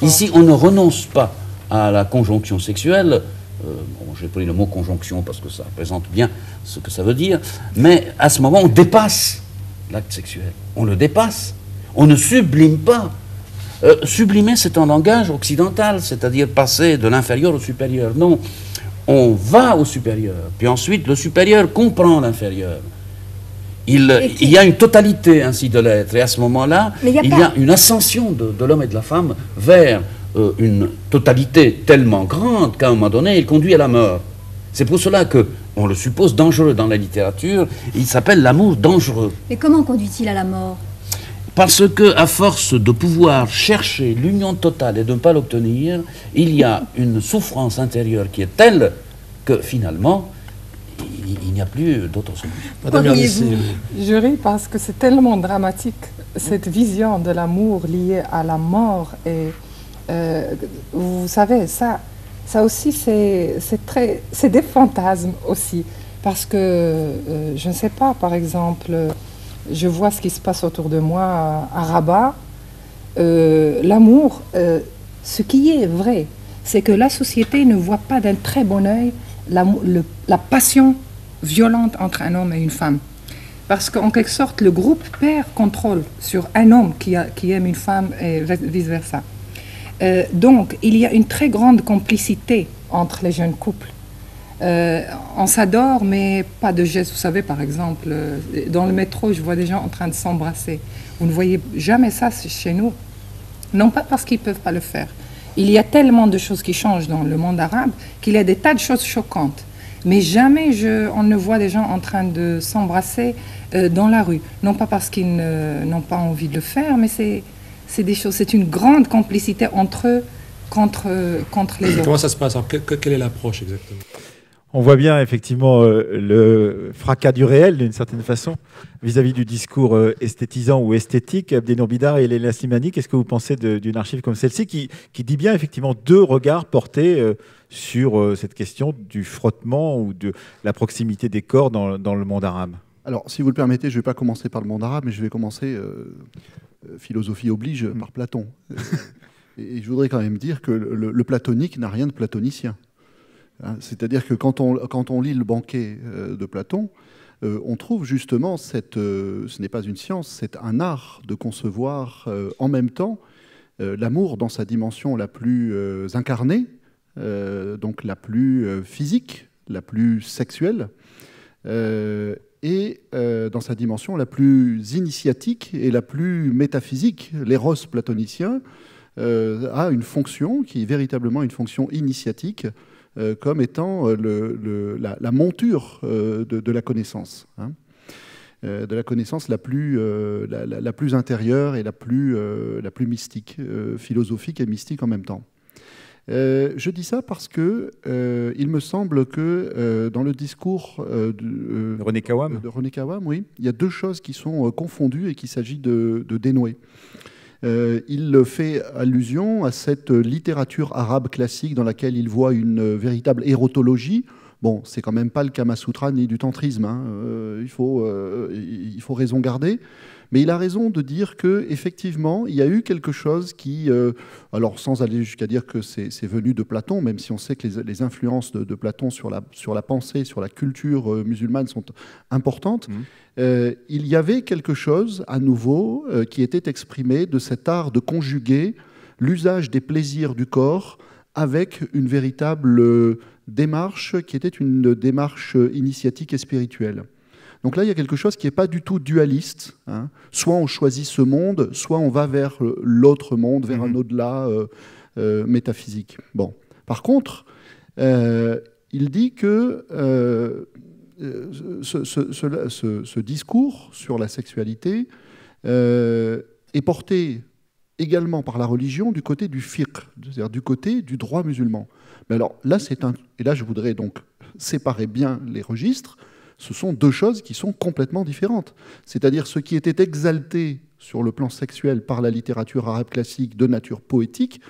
Ici on ne renonce pas à la conjonction sexuelle. Bon, j'ai pris le mot conjonction parce que ça représente bien ce que ça veut dire, mais à ce moment on dépasse l'acte sexuel. On le dépasse, on ne sublime pas. Sublimer, c'est un langage occidental, c'est-à-dire passer de l'inférieur au supérieur. Non, on va au supérieur, puis ensuite le supérieur comprend l'inférieur. Il y a une totalité ainsi de l'être, et à ce moment-là, il y a une ascension de l'homme et de la femme vers une totalité tellement grande qu'à un moment donné, il conduit à la mort. C'est pour cela qu'on le suppose dangereux dans la littérature, il s'appelle l'amour dangereux. Mais comment conduit-il à la mort ? Parce qu'à force de pouvoir chercher l'union totale et de ne pas l'obtenir, il y a une souffrance intérieure qui est telle que finalement, il n'y a plus d'autre solution. Madame Ernest, je ris parce que c'est tellement dramatique, cette vision de l'amour liée à la mort. Et vous savez, ça aussi, c'est des fantasmes aussi. Parce que, je ne sais pas, par exemple... Je vois ce qui se passe autour de moi à Rabat. L'amour, ce qui est vrai, c'est que la société ne voit pas d'un très bon œil la passion violente entre un homme et une femme. Parce qu'en quelque sorte, le groupe perd contrôle sur un homme qui aime une femme et vice-versa. Donc, il y a une très grande complicité entre les jeunes couples. On s'adore, mais pas de gestes. Vous savez, par exemple, dans le métro, je vois des gens en train de s'embrasser. Vous ne voyez jamais ça chez nous. Non pas parce qu'ils ne peuvent pas le faire. Il y a tellement de choses qui changent dans le monde arabe qu'il y a des tas de choses choquantes. Mais jamais on ne voit des gens en train de s'embrasser dans la rue. Non pas parce qu'ils n'ont pas envie de le faire, mais c'est des choses. C'est une grande complicité entre eux contre les autres. Comment ça se passe? Alors, quelle est l'approche exactement? On voit bien effectivement le fracas du réel d'une certaine façon vis-à-vis du discours esthétisant ou esthétique. Abdenour Bidar et Leila Slimani, qu'est-ce que vous pensez d'une archive comme celle-ci qui dit bien effectivement deux regards portés sur cette question du frottement ou de la proximité des corps dans le monde arabe? Alors, si vous le permettez, je ne vais pas commencer par le monde arabe, mais je vais commencer, philosophie oblige, par Platon. Et je voudrais quand même dire que le platonique n'a rien de platonicien. C'est-à-dire que quand on lit le banquet de Platon, on trouve justement ce n'est pas une science, c'est un art de concevoir en même temps l'amour dans sa dimension la plus incarnée, donc la plus physique, la plus sexuelle, et dans sa dimension la plus initiatique et la plus métaphysique. L'éros platonicien a une fonction qui est véritablement une fonction initiatique, comme étant la monture de la connaissance. de la connaissance la plus intérieure et la plus mystique, philosophique et mystique en même temps. Je dis ça parce que il me semble que dans le discours de René Kawam, oui, il y a deux choses qui sont confondues et qu'il s'agit de dénouer. Il fait allusion à cette littérature arabe classique dans laquelle il voit une véritable érotologie. Bon, c'est quand même pas le Kama Sutra ni du tantrisme, hein. Il faut raison garder. Mais il a raison de dire qu'effectivement, il y a eu quelque chose qui, alors sans aller jusqu'à dire que c'est venu de Platon, même si on sait que les influences de Platon sur la pensée, sur la culture musulmane sont importantes, il y avait quelque chose à nouveau qui était exprimé de cet art de conjuguer l'usage des plaisirs du corps avec une véritable démarche qui était une démarche initiatique et spirituelle. Donc là, il y a quelque chose qui n'est pas du tout dualiste, hein. Soit on choisit ce monde, soit on va vers l'autre monde, vers un au-delà métaphysique. Bon. Par contre, il dit que ce discours sur la sexualité est porté également par la religion du côté du fiqh, c'est-à-dire du côté du droit musulman. Mais alors là, et là je voudrais donc séparer bien les registres. Ce sont deux choses qui sont complètement différentes. C'est-à-dire ce qui était exalté sur le plan sexuel par la littérature arabe classique de nature poétique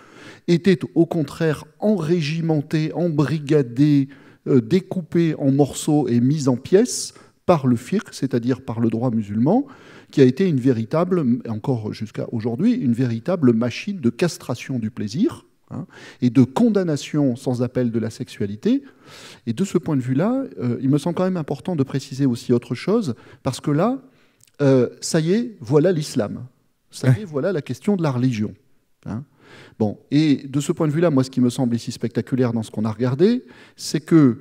était au contraire enrégimenté, embrigadé, découpé en morceaux et mis en pièces par le fiqh, c'est-à-dire par le droit musulman, qui a été une véritable, encore jusqu'à aujourd'hui, une véritable machine de castration du plaisir, hein, et de condamnation sans appel de la sexualité. Et de ce point de vue-là, il me semble quand même important de préciser aussi autre chose, parce que là, ça y est, voilà l'islam. Ça y est, voilà la question de la religion. Hein. Bon, et de ce point de vue-là, moi, ce qui me semble ici spectaculaire dans ce qu'on a regardé, c'est que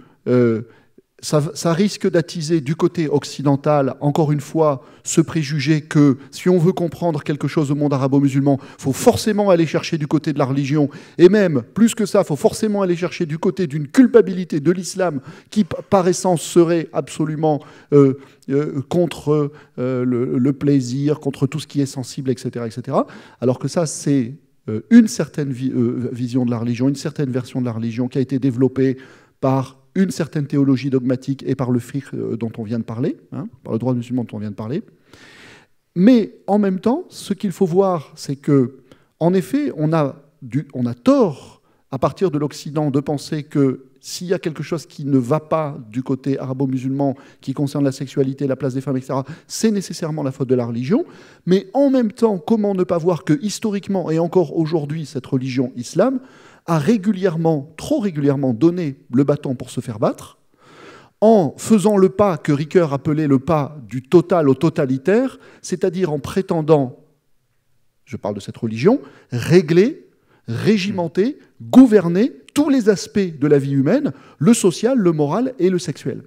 ça risque d'attiser du côté occidental, encore une fois, ce préjugé que si on veut comprendre quelque chose au monde arabo-musulman, il faut forcément aller chercher du côté de la religion. Et même, plus que ça, il faut forcément aller chercher du côté d'une culpabilité de l'islam qui, par essence, serait absolument contre le plaisir, contre tout ce qui est sensible, etc. etc. Alors que ça, c'est une certaine vision de la religion, une certaine version de la religion qui a été développée par une certaine théologie dogmatique et par le fiqh dont on vient de parler, hein, par le droit musulman dont on vient de parler. Mais en même temps, ce qu'il faut voir, c'est que, en effet, on a tort, à partir de l'Occident, de penser que s'il y a quelque chose qui ne va pas du côté arabo-musulman, qui concerne la sexualité, la place des femmes, etc., c'est nécessairement la faute de la religion. Mais en même temps, comment ne pas voir que, historiquement, et encore aujourd'hui, cette religion islam a régulièrement, trop régulièrement, donné le bâton pour se faire battre, en faisant le pas que Ricoeur appelait le pas du total au totalitaire, c'est-à-dire en prétendant, je parle de cette religion, régler, régimenter, gouverner tous les aspects de la vie humaine, le social, le moral et le sexuel.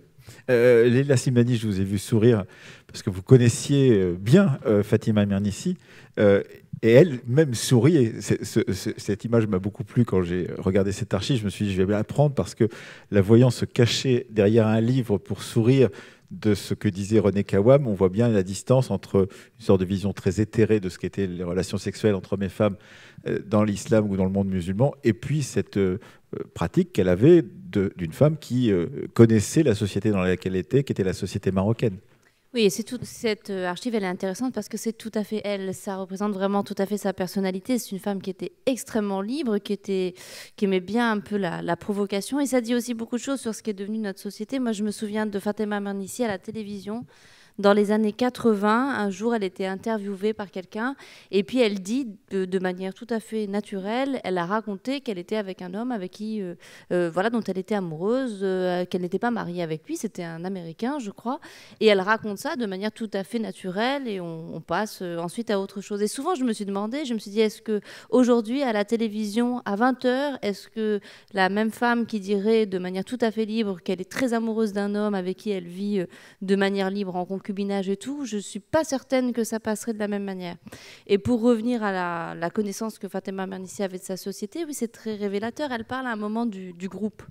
Leila Simani, je vous ai vu sourire parce que vous connaissiez bien Fatima Mernissi. Et elle-même sourit. Et cette image m'a beaucoup plu quand j'ai regardé cette archive. Je me suis dit, je vais bien apprendre parce que la voyant se cacher derrière un livre pour sourire de ce que disait René Kawam, on voit bien la distance entre une sorte de vision très éthérée de ce qu'étaient les relations sexuelles entre hommes et femmes dans l'islam ou dans le monde musulman, et puis cette pratique qu'elle avait d'une femme qui connaissait la société dans laquelle elle était, qui était la société marocaine. Oui, et cette archive, elle est intéressante parce que c'est tout à fait elle. Ça représente vraiment tout à fait sa personnalité. C'est une femme qui était extrêmement libre, qui aimait bien un peu la provocation. Et ça dit aussi beaucoup de choses sur ce qui est devenu notre société. Moi, je me souviens de Fatima Mernissi à la télévision. Dans les années 80, un jour, elle était interviewée par quelqu'un et puis elle dit de manière tout à fait naturelle, elle a raconté qu'elle était avec un homme avec qui, dont elle était amoureuse, qu'elle n'était pas mariée avec lui, c'était un Américain, je crois. Et elle raconte ça de manière tout à fait naturelle et on passe ensuite à autre chose. Et souvent, je me suis dit, est-ce qu'aujourd'hui, à la télévision, à 20h, est-ce que la même femme qui dirait de manière tout à fait libre qu'elle est très amoureuse d'un homme avec qui elle vit de manière libre en concubinage et tout, je ne suis pas certaine que ça passerait de la même manière. Et pour revenir à la connaissance que Fatima Mernissi avait de sa société, oui, c'est très révélateur. Elle parle à un moment du groupe.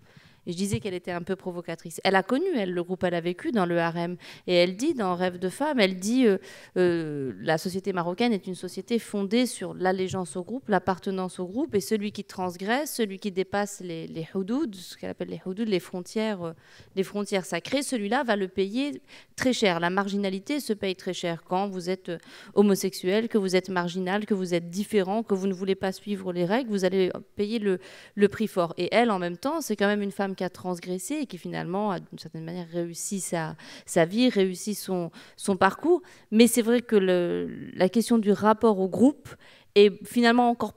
Et je disais qu'elle était un peu provocatrice. Elle a connu, elle, le groupe, elle a vécu dans le harem. Et elle dit, dans Rêve de femme, elle dit la société marocaine est une société fondée sur l'allégeance au groupe, l'appartenance au groupe, et celui qui transgresse, celui qui dépasse les houdoud, ce qu'elle appelle les houdoud, les frontières sacrées, celui-là va le payer très cher. La marginalité se paye très cher quand vous êtes homosexuel, que vous êtes marginal, que vous êtes différent, que vous ne voulez pas suivre les règles, vous allez payer le prix fort. Et elle, en même temps, c'est quand même une femme qui a transgressé et qui finalement a d'une certaine manière réussi sa vie, réussi son parcours. Mais c'est vrai que la question du rapport au groupe est finalement encore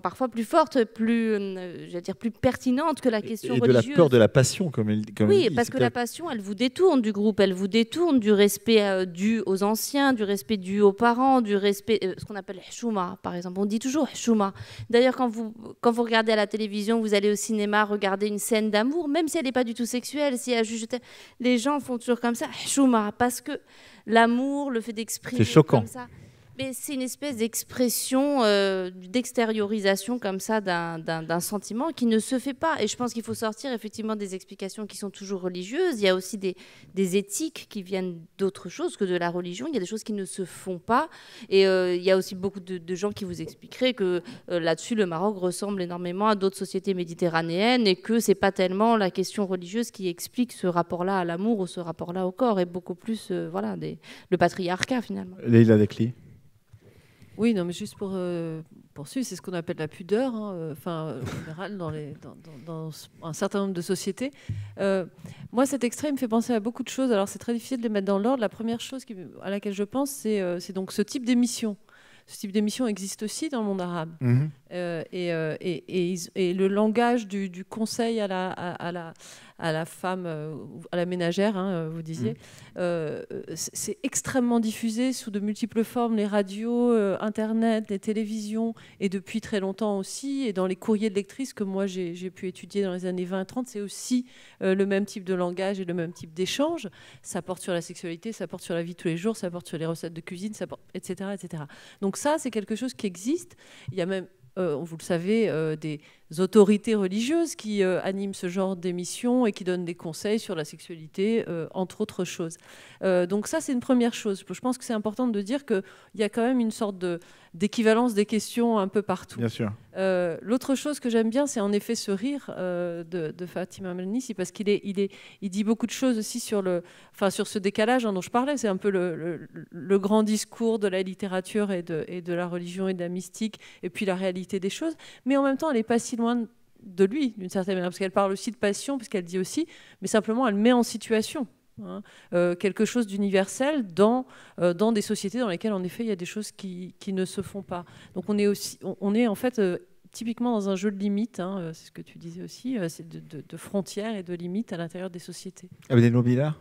parfois plus forte, j'allais dire plus pertinente que la question religieuse. Et de la peur de la passion, comme elle dit. Oui, parce que la passion, elle vous détourne du groupe, elle vous détourne du respect dû aux anciens, du respect dû aux parents, du respect, ce qu'on appelle chouma, par exemple. On dit toujours chouma. D'ailleurs, quand vous regardez à la télévision, vous allez au cinéma regarder une scène d'amour, même si elle n'est pas du tout sexuelle, si elle juge, les gens font toujours comme ça, chouma, parce que l'amour, le fait d'exprimer comme ça. Mais c'est une espèce d'expression, d'extériorisation comme ça d'un sentiment qui ne se fait pas. Et je pense qu'il faut sortir effectivement des explications qui sont toujours religieuses. Il y a aussi des éthiques qui viennent d'autre chose que de la religion. Il y a des choses qui ne se font pas. Et il y a aussi beaucoup de gens qui vous expliqueraient que là-dessus, le Maroc ressemble énormément à d'autres sociétés méditerranéennes et que c'est pas tellement la question religieuse qui explique ce rapport-là à l'amour ou ce rapport-là au corps, et beaucoup plus le patriarcat finalement. Leïla Dekli. Oui, non, mais juste pour poursuivre, c'est ce qu'on appelle la pudeur, en général, dans un certain nombre de sociétés. Moi, cet extrait me fait penser à beaucoup de choses. Alors, c'est très difficile de les mettre dans l'ordre. La première chose à laquelle je pense, c'est donc ce type d'émission. Ce type d'émission existe aussi dans le monde arabe. Mmh. Et le langage du conseil à la femme, à la ménagère, vous disiez, c'est extrêmement diffusé sous de multiples formes, les radios, Internet, les télévisions, et depuis très longtemps aussi, et dans les courriers de lectrices que moi j'ai pu étudier dans les années 20-30, c'est aussi le même type de langage et le même type d'échange. Ça porte sur la sexualité, ça porte sur la vie de tous les jours, ça porte sur les recettes de cuisine, etc., etc. Donc ça, c'est quelque chose qui existe. Il y a même vous le savez, des autorités religieuses qui animent ce genre d'émissions et qui donnent des conseils sur la sexualité, entre autres choses. Donc ça, c'est une première chose. Je pense que c'est important de dire qu'il y a quand même une sorte d'équivalence des questions un peu partout. Bien sûr. L'autre chose que j'aime bien, c'est en effet ce rire de Fatima Mernissi, parce qu'il dit beaucoup de choses aussi sur ce décalage dont je parlais. C'est un peu le grand discours de la littérature et de la religion et de la mystique, et puis la réalité des choses. Mais en même temps, elle n'est pas si loin de lui, d'une certaine manière, parce qu'elle parle aussi de passion, puisqu'elle dit aussi, mais simplement, elle met en situation quelque chose d'universel dans des sociétés dans lesquelles, en effet, il y a des choses qui ne se font pas. Donc on est en fait typiquement dans un jeu de limites, c'est ce que tu disais aussi, c'est de frontières et de limites à l'intérieur des sociétés. Abdelno Bilal.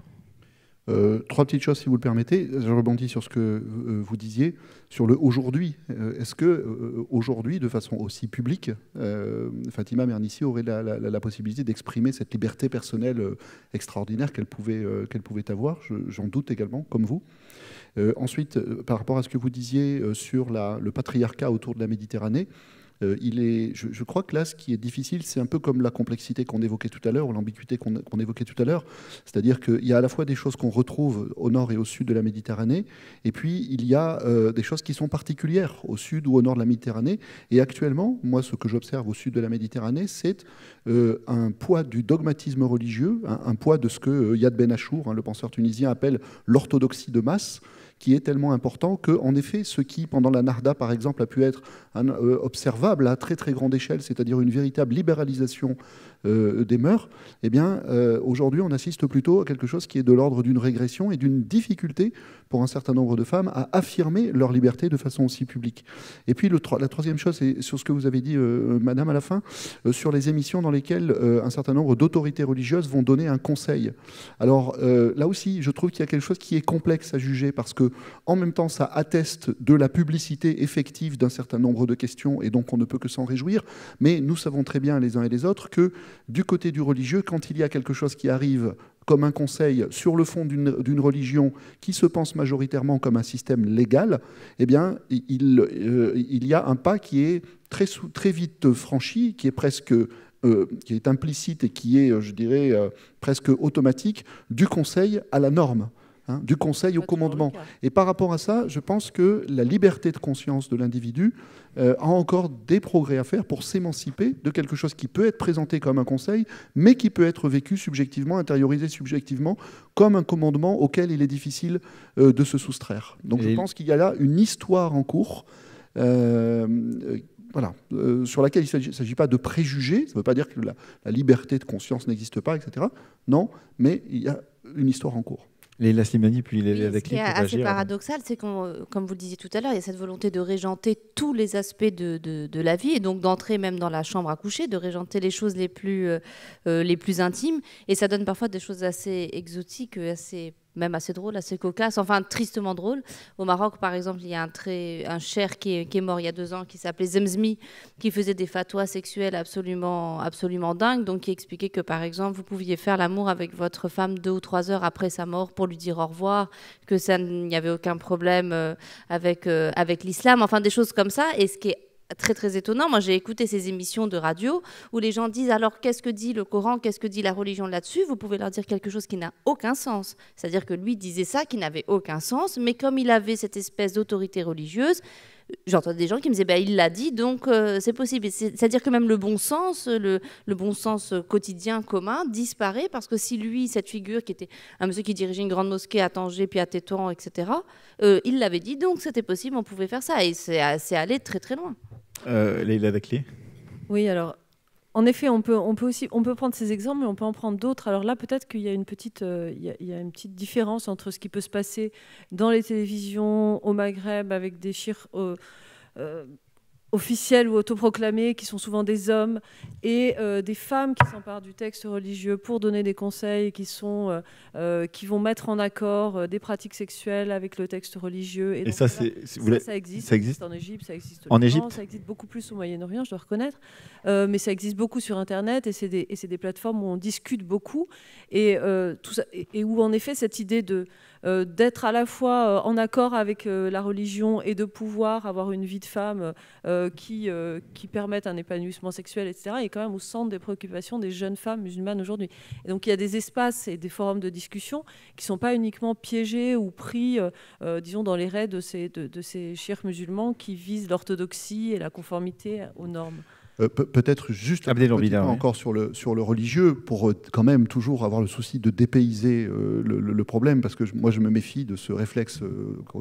Trois petites choses, si vous le permettez. Je rebondis sur ce que vous disiez, sur le aujourd'hui. Est-ce que aujourd'hui, de façon aussi publique, Fatima Mernissi aurait la possibilité d'exprimer cette liberté personnelle extraordinaire qu'elle pouvait avoir? J'en doute également, comme vous. Ensuite, par rapport à ce que vous disiez sur le patriarcat autour de la Méditerranée, je crois que là, ce qui est difficile, c'est un peu comme la complexité qu'on évoquait tout à l'heure, ou l'ambiguïté qu'on évoquait tout à l'heure. C'est-à-dire qu'il y a à la fois des choses qu'on retrouve au nord et au sud de la Méditerranée, et puis il y a des choses qui sont particulières au sud ou au nord de la Méditerranée. Et actuellement, moi, ce que j'observe au sud de la Méditerranée, c'est un poids du dogmatisme religieux, un poids de ce que Yad Ben Achour, le penseur tunisien, appelle l'orthodoxie de masse, qui est tellement important qu'en effet, ce qui, pendant la Narda, par exemple, a pu être observable à très très grande échelle, c'est-à-dire une véritable libéralisation des mœurs, eh bien, aujourd'hui, on assiste plutôt à quelque chose qui est de l'ordre d'une régression et d'une difficulté pour un certain nombre de femmes à affirmer leur liberté de façon aussi publique. Et puis, la troisième chose, c'est sur ce que vous avez dit, madame, à la fin, sur les émissions dans lesquelles un certain nombre d'autorités religieuses vont donner un conseil. Alors, là aussi, je trouve qu'il y a quelque chose qui est complexe à juger, parce que en même temps, ça atteste de la publicité effective d'un certain nombre de questions, et donc on ne peut que s'en réjouir. Mais nous savons très bien, les uns et les autres, que du côté du religieux, quand il y a quelque chose qui arrive comme un conseil sur le fond d'une religion qui se pense majoritairement comme un système légal, eh bien, il y a un pas qui est très vite franchi, qui est presque implicite et qui est, je dirais, presque automatique, du conseil à la norme. Du conseil au commandement. Et par rapport à ça, je pense que la liberté de conscience de l'individu a encore des progrès à faire pour s'émanciper de quelque chose qui peut être présenté comme un conseil, mais qui peut être vécu subjectivement, intériorisé subjectivement, comme un commandement auquel il est difficile de se soustraire. Donc je pense qu'il y a là une histoire en cours sur laquelle il ne s'agit pas de préjuger. Ça ne veut pas dire que la liberté de conscience n'existe pas, etc. Non, mais il y a une histoire en cours. Leïla Slimani, puis Léla Dakli. Ce qui est assez paradoxal, c'est comme vous le disiez tout à l'heure, il y a cette volonté de régenter tous les aspects de la vie, et donc d'entrer même dans la chambre à coucher, de régenter les choses les plus intimes, et ça donne parfois des choses assez exotiques, même assez drôle, assez cocasse, enfin tristement drôle. Au Maroc, par exemple, il y a un cheikh qui est mort il y a 2 ans, qui s'appelait Zemzmi, qui faisait des fatwas sexuels absolument dingues, donc qui expliquait que, par exemple, vous pouviez faire l'amour avec votre femme 2 ou 3 heures après sa mort pour lui dire au revoir, que ça n'y avait aucun problème avec l'islam, enfin des choses comme ça. Et ce qui est très très étonnant, moi j'ai écouté ces émissions de radio où les gens disent alors qu'est-ce que dit le Coran, qu'est-ce que dit la religion là-dessus, vous pouvez leur dire quelque chose qui n'a aucun sens, c'est-à-dire que lui disait ça qui n'avait aucun sens, mais comme il avait cette espèce d'autorité religieuse, j'entends des gens qui me disaient il l'a dit donc c'est possible, c'est-à-dire que même le bon sens quotidien commun disparaît, parce que si lui, cette figure qui était un monsieur qui dirigeait une grande mosquée à Tanger puis à Tétouan, etc., il l'avait dit, donc c'était possible, on pouvait faire ça, et c'est allé très très loin. Leïla Dakli. Oui, alors en effet, on peut prendre ces exemples, mais on peut en prendre d'autres. Alors là, peut-être qu'il y a une petite différence entre ce qui peut se passer dans les télévisions au Maghreb avec des chiites officiels ou autoproclamés qui sont souvent des hommes, et des femmes qui s'emparent du texte religieux pour donner des conseils qui vont mettre en accord des pratiques sexuelles avec le texte religieux. Et donc, ça, ça existe en Égypte, ça existe en Égypte, ça existe beaucoup plus au Moyen-Orient, je dois reconnaître, mais ça existe beaucoup sur Internet, et c'est des plateformes où on discute beaucoup, et tout ça, et où en effet cette idée d'être à la fois en accord avec la religion et de pouvoir avoir une vie de femme qui permettent un épanouissement sexuel, etc., est quand même au centre des préoccupations des jeunes femmes musulmanes aujourd'hui. Et donc il y a des espaces et des forums de discussion qui ne sont pas uniquement piégés ou pris, disons, dans les raies de ces chiites musulmans qui visent l'orthodoxie et la conformité aux normes. Peut-être juste encore sur le religieux, pour quand même toujours avoir le souci de dépayser le problème, parce que moi je me méfie de ce réflexe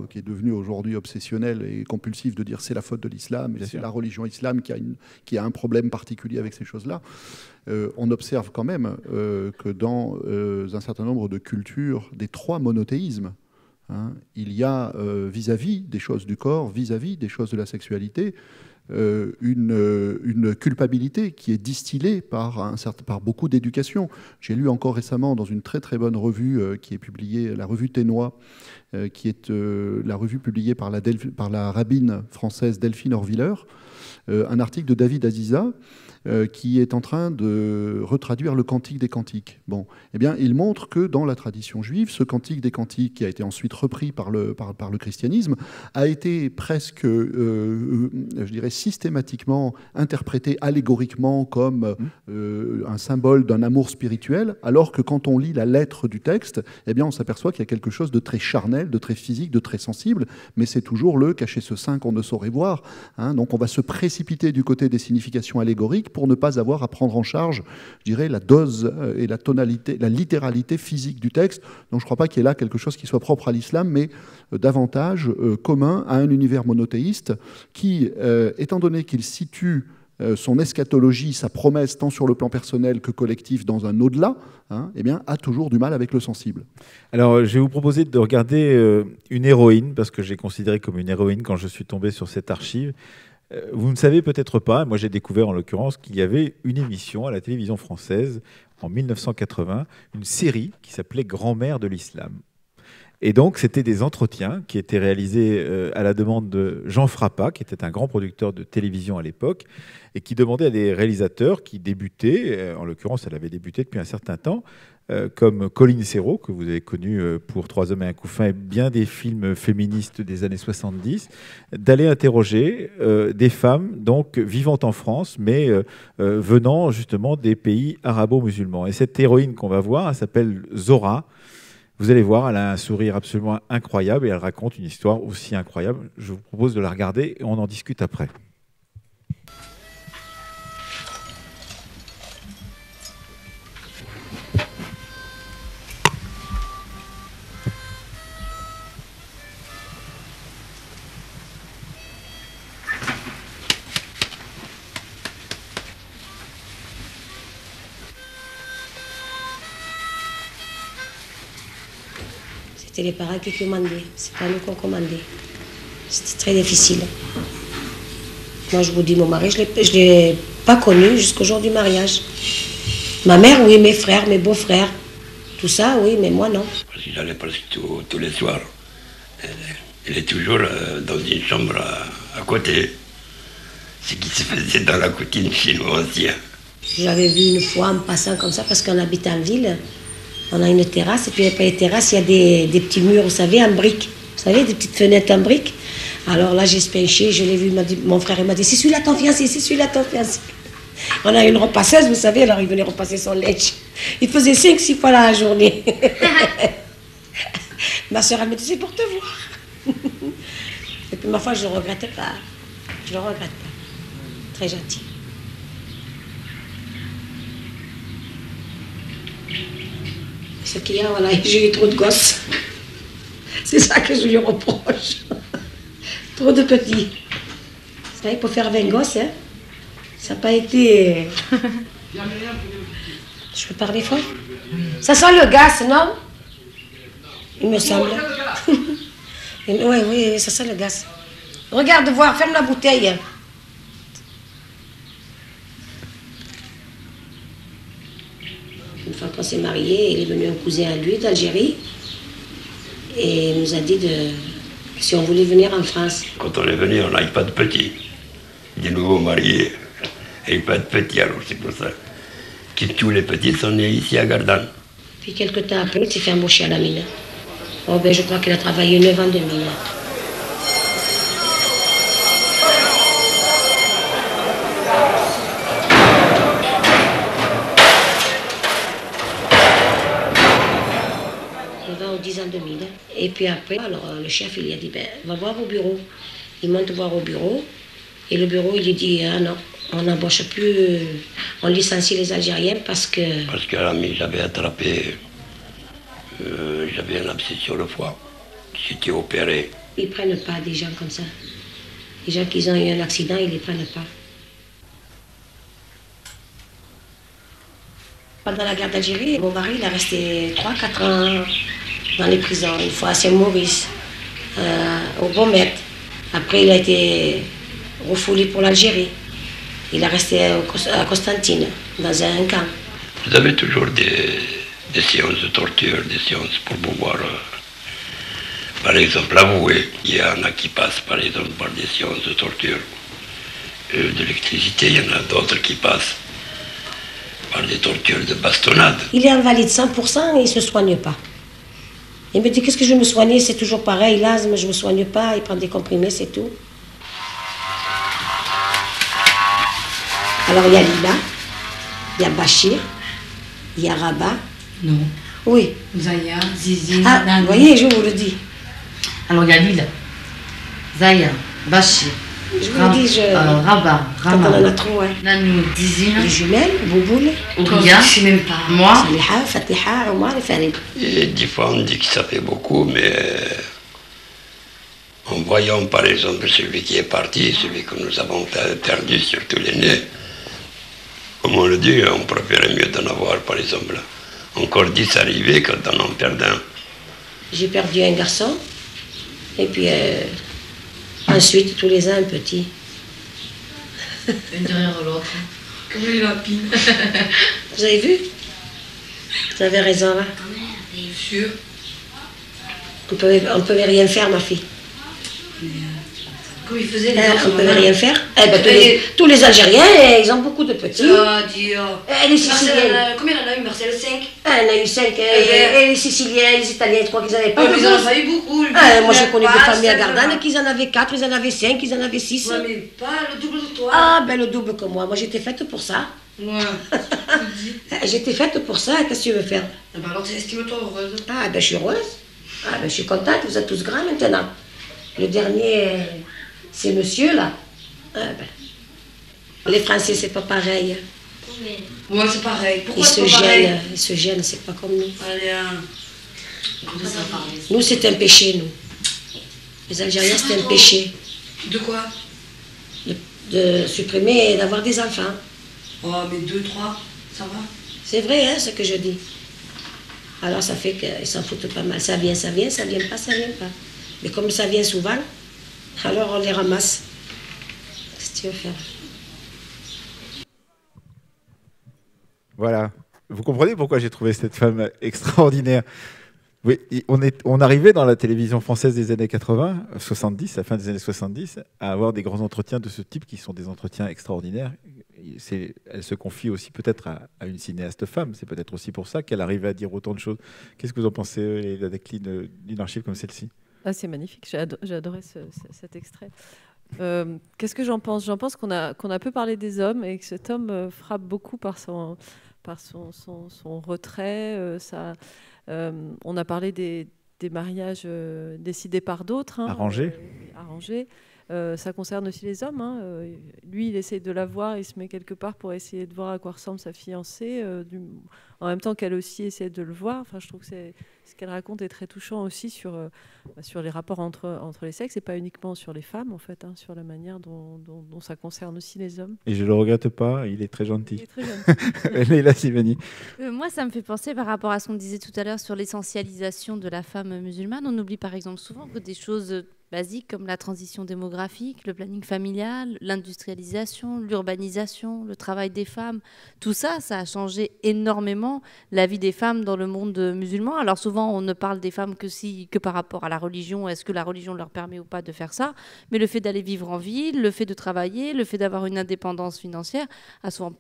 qui est devenu aujourd'hui obsessionnel et compulsif de dire c'est la faute de l'islam, et c'est la religion islam qui a un problème particulier avec ces choses-là. On observe quand même que dans un certain nombre de cultures, des 3 monothéismes, il y a vis-à-vis des choses du corps, vis-à-vis des choses de la sexualité, une culpabilité qui est distillée par beaucoup d'éducation. J'ai lu encore récemment dans une très très bonne revue qui est publiée, la revue Ténois, qui est la revue publiée par la rabbine française Delphine Orviller, un article de David Aziza qui est en train de retraduire le Cantique des Cantiques. Bon, eh bien, il montre que dans la tradition juive, ce Cantique des Cantiques, qui a été ensuite repris par le christianisme, a été presque, je dirais, systématiquement interprété allégoriquement comme un symbole d'un amour spirituel, alors que quand on lit la lettre du texte, eh bien, on s'aperçoit qu'il y a quelque chose de très charnel, de très physique, de très sensible, mais c'est toujours le « cacher ce sein qu'on ne saurait voir ». Donc on va se précipiter du côté des significations allégoriques pour ne pas avoir à prendre en charge, je dirais, la dose et la tonalité, la littéralité physique du texte. Donc je ne crois pas qu'il y ait là quelque chose qui soit propre à l'islam, mais davantage commun à un univers monothéiste qui, étant donné qu'il situe son eschatologie, sa promesse, tant sur le plan personnel que collectif, dans un au-delà, eh bien, a toujours du mal avec le sensible. Alors, je vais vous proposer de regarder une héroïne, parce que j'ai considéré comme une héroïne quand je suis tombé sur cette archive. Vous ne savez peut-être pas, moi j'ai découvert en l'occurrence qu'il y avait une émission à la télévision française en 1980, une série qui s'appelait Grand-mère de l'islam. Et donc c'était des entretiens qui étaient réalisés à la demande de Jean Frappat, qui était un grand producteur de télévision à l'époque, et qui demandait à des réalisateurs qui débutaient, en l'occurrence elle avait débuté depuis un certain temps, comme Colline Serrault, que vous avez connu pour 3 hommes et un couffin, et bien des films féministes des années 70, d'aller interroger des femmes donc vivant en France, mais venant justement des pays arabo-musulmans. Et cette héroïne qu'on va voir, elle s'appelle Zora. Vous allez voir, elle a un sourire absolument incroyable et elle raconte une histoire aussi incroyable. Je vous propose de la regarder et on en discute après. C'était les parents qui commandaient, c'est pas nous qu'on commandait. C'était très difficile. Moi, je vous dis, mon mari, je ne l'ai pas connu jusqu'au jour du mariage. Ma mère, oui, mes frères, mes beaux-frères, tout ça, oui, mais moi, non. Parce que j'allais presque tous les soirs. Elle est toujours dans une chambre à côté. Ce qui se faisait dans la cuisine chez nous anciens. J'avais vu une fois en passant comme ça, parce qu'on habite en ville. On a une terrasse, et puis après les terrasses, il y a des petits murs, vous savez, en briques. Vous savez, des petites fenêtres en briques. Alors là, j'ai penché, je l'ai vu, mon frère m'a dit, c'est celui-là ton fiancé, c'est celui-là ton fiancé. On a une repasseuse, vous savez, alors il venait repasser son lait. Il faisait 5-6 fois la journée. Ma soeur, elle me dit, c'est pour te voir. Et puis ma foi, je ne regrette pas. Je ne le regrette pas. Très gentil. Ce qu'il y a, voilà, j'ai eu trop de gosses. C'est ça que je lui reproche. Trop de petits. Vous savez, pour faire 20 gosses, hein, ça n'a pas été... Je peux parler fort? Ça sent le gaz, non? Il me semble. Oui, ça sent le gaz. Regarde voir, ferme la bouteille. Une fois qu'on s'est mariés, il est venu un cousin à lui d'Algérie et il nous a dit si on voulait venir en France. Quand on est venu, on n'avait pas de petits. Des nouveaux mariés, et pas de petits, alors c'est pour ça que tous les petits sont nés ici à Gardanne. Puis quelques temps après, il s'est fait embaucher à la mine. Oh ben je crois qu'il a travaillé 9 ans de mine. Et puis après, alors le chef, il lui a dit, ben, va voir au bureau. Il monte voir au bureau. Et le bureau, il lui dit, ah non, on n'embauche plus, on licencie les Algériens parce que... Parce qu'à la mine, j'avais attrapé, j'avais un abcès sur le foie. J'étais opéré. Ils ne prennent pas des gens comme ça. Les gens qui ont eu un accident, ils ne les prennent pas. Pendant la guerre d'Algérie, mon mari, il est resté 3-4 ans dans les prisons. Une fois à Saint-Maurice, au Beaumet. Après, il a été refoulé pour l'Algérie. Il est resté à Constantine, dans un camp. Vous avez toujours des séances de torture, des séances pour pouvoir, par exemple, avouer. Il y en a qui passent, par exemple, par des séances de torture d'électricité. Il y en a d'autres qui passent par des tortures de bastonnade. Il est invalide 100% et il ne se soigne pas. Il me dit, qu'est-ce que je vais me soigner? C'est toujours pareil, l'asthme, je ne me soigne pas, il prend des comprimés, c'est tout. Alors il y a Lila, il y a Bachir, il y a Rabat. Non. Oui. Zaya, Zizi, ah, Nani. Vous voyez, je vous le dis. Alors il y a Lila, Zaya, Bachir. Je vous le dis, Rabat, quand on en a trop, hein. Nani, Dizina. Les jumelles, Bouboule. Ouria, je sais même pas. Moi. Saliha, Fatiha, Omar et Farid. Et des fois on dit que ça fait beaucoup, mais en voyant par exemple celui qui est parti, celui que nous avons perdu, surtout l'aîné, comme on le dit, on préférait mieux d'en avoir par exemple encore 10 arrivés que d'en en perdre un. J'ai perdu un garçon, et puis ensuite tous les ans un petit. Une derrière l'autre. Comme les lapines. Vous avez vu? Vous avez raison, là. Bien sûr. On ne peut rien faire, ma fille. Comment ils faisaient les On ne peut rien faire. Eh ben, tous les Algériens, ils ont beaucoup de petits. Les Siciliens. Combien il en a eu, Marcel? 5? Il y en a eu 5. Et les Siciliens, les Italiens, je crois qu'ils n'en avaient pas. Mais ils en ont eu beaucoup. Moi, j'ai connu des familles à Gardanne qui en avaient 4, ils en avaient 5, ils en avaient 6. Ouais, mais pas le double de toi. Ah, ben le double que moi. Moi, j'étais faite pour ça. Ouais. J'étais faite pour ça. Qu'est-ce que tu veux faire? Ah ben alors, estime-toi heureuse. Ah, ben je suis heureuse. Ah, ben je suis contente. Vous êtes tous grands maintenant. Le dernier, c'est monsieur, là. Ah, ben. Les Français, c'est pas pareil. Ouais, c'est pareil. Pourquoi Ils se gênent, c'est pas comme nous. Allez, ça parle. Nous, c'est un péché, nous. Les Algériens, c'est un péché. De quoi? De supprimer et d'avoir des enfants. Oh, mais 2, 3, ça va? C'est vrai, hein, ce que je dis. Alors, ça fait qu'ils s'en foutent pas mal. Ça vient pas, ça vient pas. Mais comme ça vient souvent, alors on les ramasse. Qu'est-ce que tu veux faire? Voilà. Vous comprenez pourquoi j'ai trouvé cette femme extraordinaire? Oui, on arrivait dans la télévision française des années 80, 70, la fin des années 70, à avoir des grands entretiens de ce type qui sont des entretiens extraordinaires. Elle se confie aussi peut-être à une cinéaste femme. C'est peut-être aussi pour ça qu'elle arrive à dire autant de choses. Qu'est-ce que vous en pensez, la décline d'une archive comme celle-ci? Ah, c'est magnifique. J'ai adoré cet extrait. Qu'est-ce que j'en pense? J'en pense qu'on a peu parlé des hommes et que cet homme frappe beaucoup par son retrait. On a parlé des mariages décidés par d'autres. Arrangés. Arrangés. Ça concerne aussi les hommes. Lui, il essaye de la voir, il se met quelque part pour essayer de voir à quoi ressemble sa fiancée, en même temps qu'elle aussi essaie de le voir. Enfin, je trouve que ce qu'elle raconte est très touchant aussi sur les rapports entre les sexes, et pas uniquement sur les femmes, en fait, sur la manière dont ça concerne aussi les hommes. Et je ne le regrette pas, il est très gentil. Il est très gentil. Leïla Slimani. Moi, ça me fait penser par rapport à ce qu'on disait tout à l'heure sur l'essentialisation de la femme musulmane. On oublie par exemple souvent que des choses basiques comme la transition démographique, le planning familial, l'industrialisation, l'urbanisation, le travail des femmes, tout ça, ça a changé énormément la vie des femmes dans le monde musulman. Alors souvent, on ne parle des femmes que par rapport à la religion, est-ce que la religion leur permet ou pas de faire ça, mais le fait d'aller vivre en ville, le fait de travailler, le fait d'avoir une indépendance financière a souvent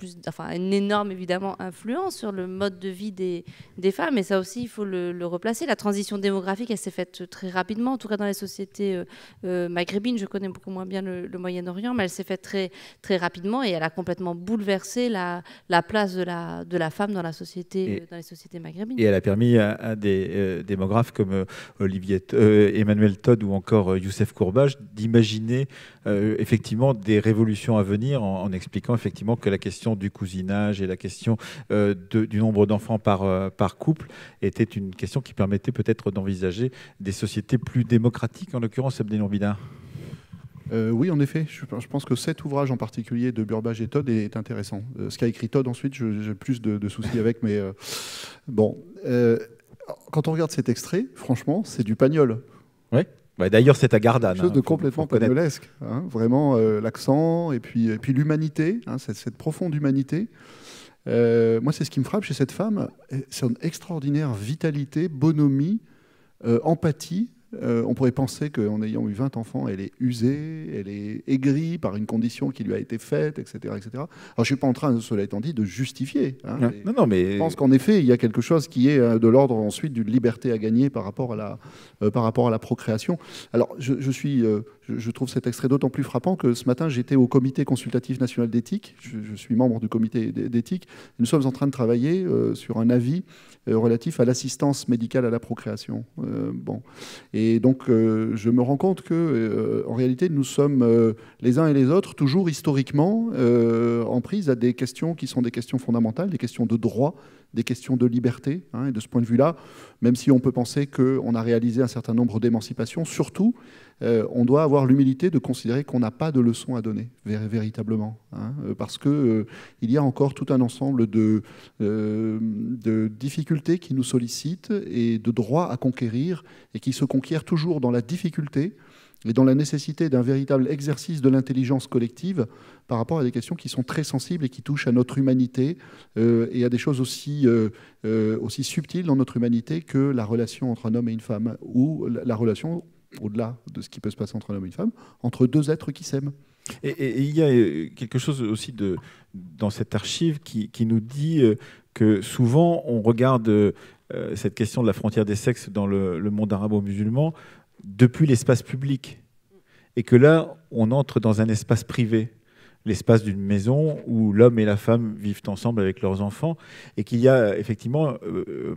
une énorme évidemment influence sur le mode de vie des femmes, et ça aussi, il faut le replacer. La transition démographique, elle s'est faite très rapidement, en tout cas dans les sociétés maghrébines. Je connais beaucoup moins bien le Moyen-Orient, mais elle s'est faite très, très rapidement, et elle a complètement bouleversé la place de la femme dans la société, dans les sociétés maghrébines. Et elle a permis à des démographes comme Emmanuel Todd ou encore Youssef Courbage d'imaginer effectivement des révolutions à venir en expliquant effectivement que la question du cousinage et la question du nombre d'enfants par couple était une question qui permettait peut-être d'envisager des sociétés plus démocratiques, en l'occurrence Abdelnour Bidar. Oui, en effet. Je pense que cet ouvrage en particulier de Burbage et Todd est intéressant. Ce qu'a écrit Todd ensuite, j'ai plus de soucis avec, mais bon. Quand on regarde cet extrait, franchement, c'est du Pagnol. Oui. Bah, d'ailleurs, c'est à Gardanne. Quelque chose de complètement pagnolesque. Vraiment, l'accent et puis l'humanité, cette profonde humanité. Moi, c'est ce qui me frappe chez cette femme. C'est une extraordinaire vitalité, bonhomie, empathie. On pourrait penser qu'en ayant eu 20 enfants, elle est usée, elle est aigrie par une condition qui lui a été faite, etc. etc. Alors, je ne suis pas en train, cela étant dit, de justifier. Non, mais... Je pense qu'en effet, il y a quelque chose qui est de l'ordre ensuite d'une liberté à gagner par rapport à la procréation. Alors, je trouve cet extrait d'autant plus frappant que ce matin, j'étais au Comité consultatif national d'éthique. Je suis membre du comité d'éthique. Nous sommes en train de travailler sur un avis relatif à l'assistance médicale à la procréation. Et donc, je me rends compte que, en réalité, nous sommes les uns et les autres toujours historiquement en prise à des questions qui sont des questions fondamentales, des questions de droit, des questions de liberté. Et de ce point de vue-là, même si on peut penser qu'on a réalisé un certain nombre d'émancipations, surtout, on doit avoir l'humilité de considérer qu'on n'a pas de leçons à donner, véritablement. Parce qu'il y a encore tout un ensemble de difficultés qui nous sollicitent et de droits à conquérir, et qui se conquièrent toujours dans la difficulté et dans la nécessité d'un véritable exercice de l'intelligence collective par rapport à des questions qui sont très sensibles et qui touchent à notre humanité et à des choses aussi subtiles dans notre humanité que la relation entre un homme et une femme, ou la relation au-delà de ce qui peut se passer entre un homme et une femme, entre deux êtres qui s'aiment. Et il y a quelque chose aussi dans cette archive qui nous dit que souvent on regarde cette question de la frontière des sexes dans le monde arabo-musulman depuis l'espace public. Et que là, on entre dans un espace privé, l'espace d'une maison où l'homme et la femme vivent ensemble avec leurs enfants, et qu'il y a effectivement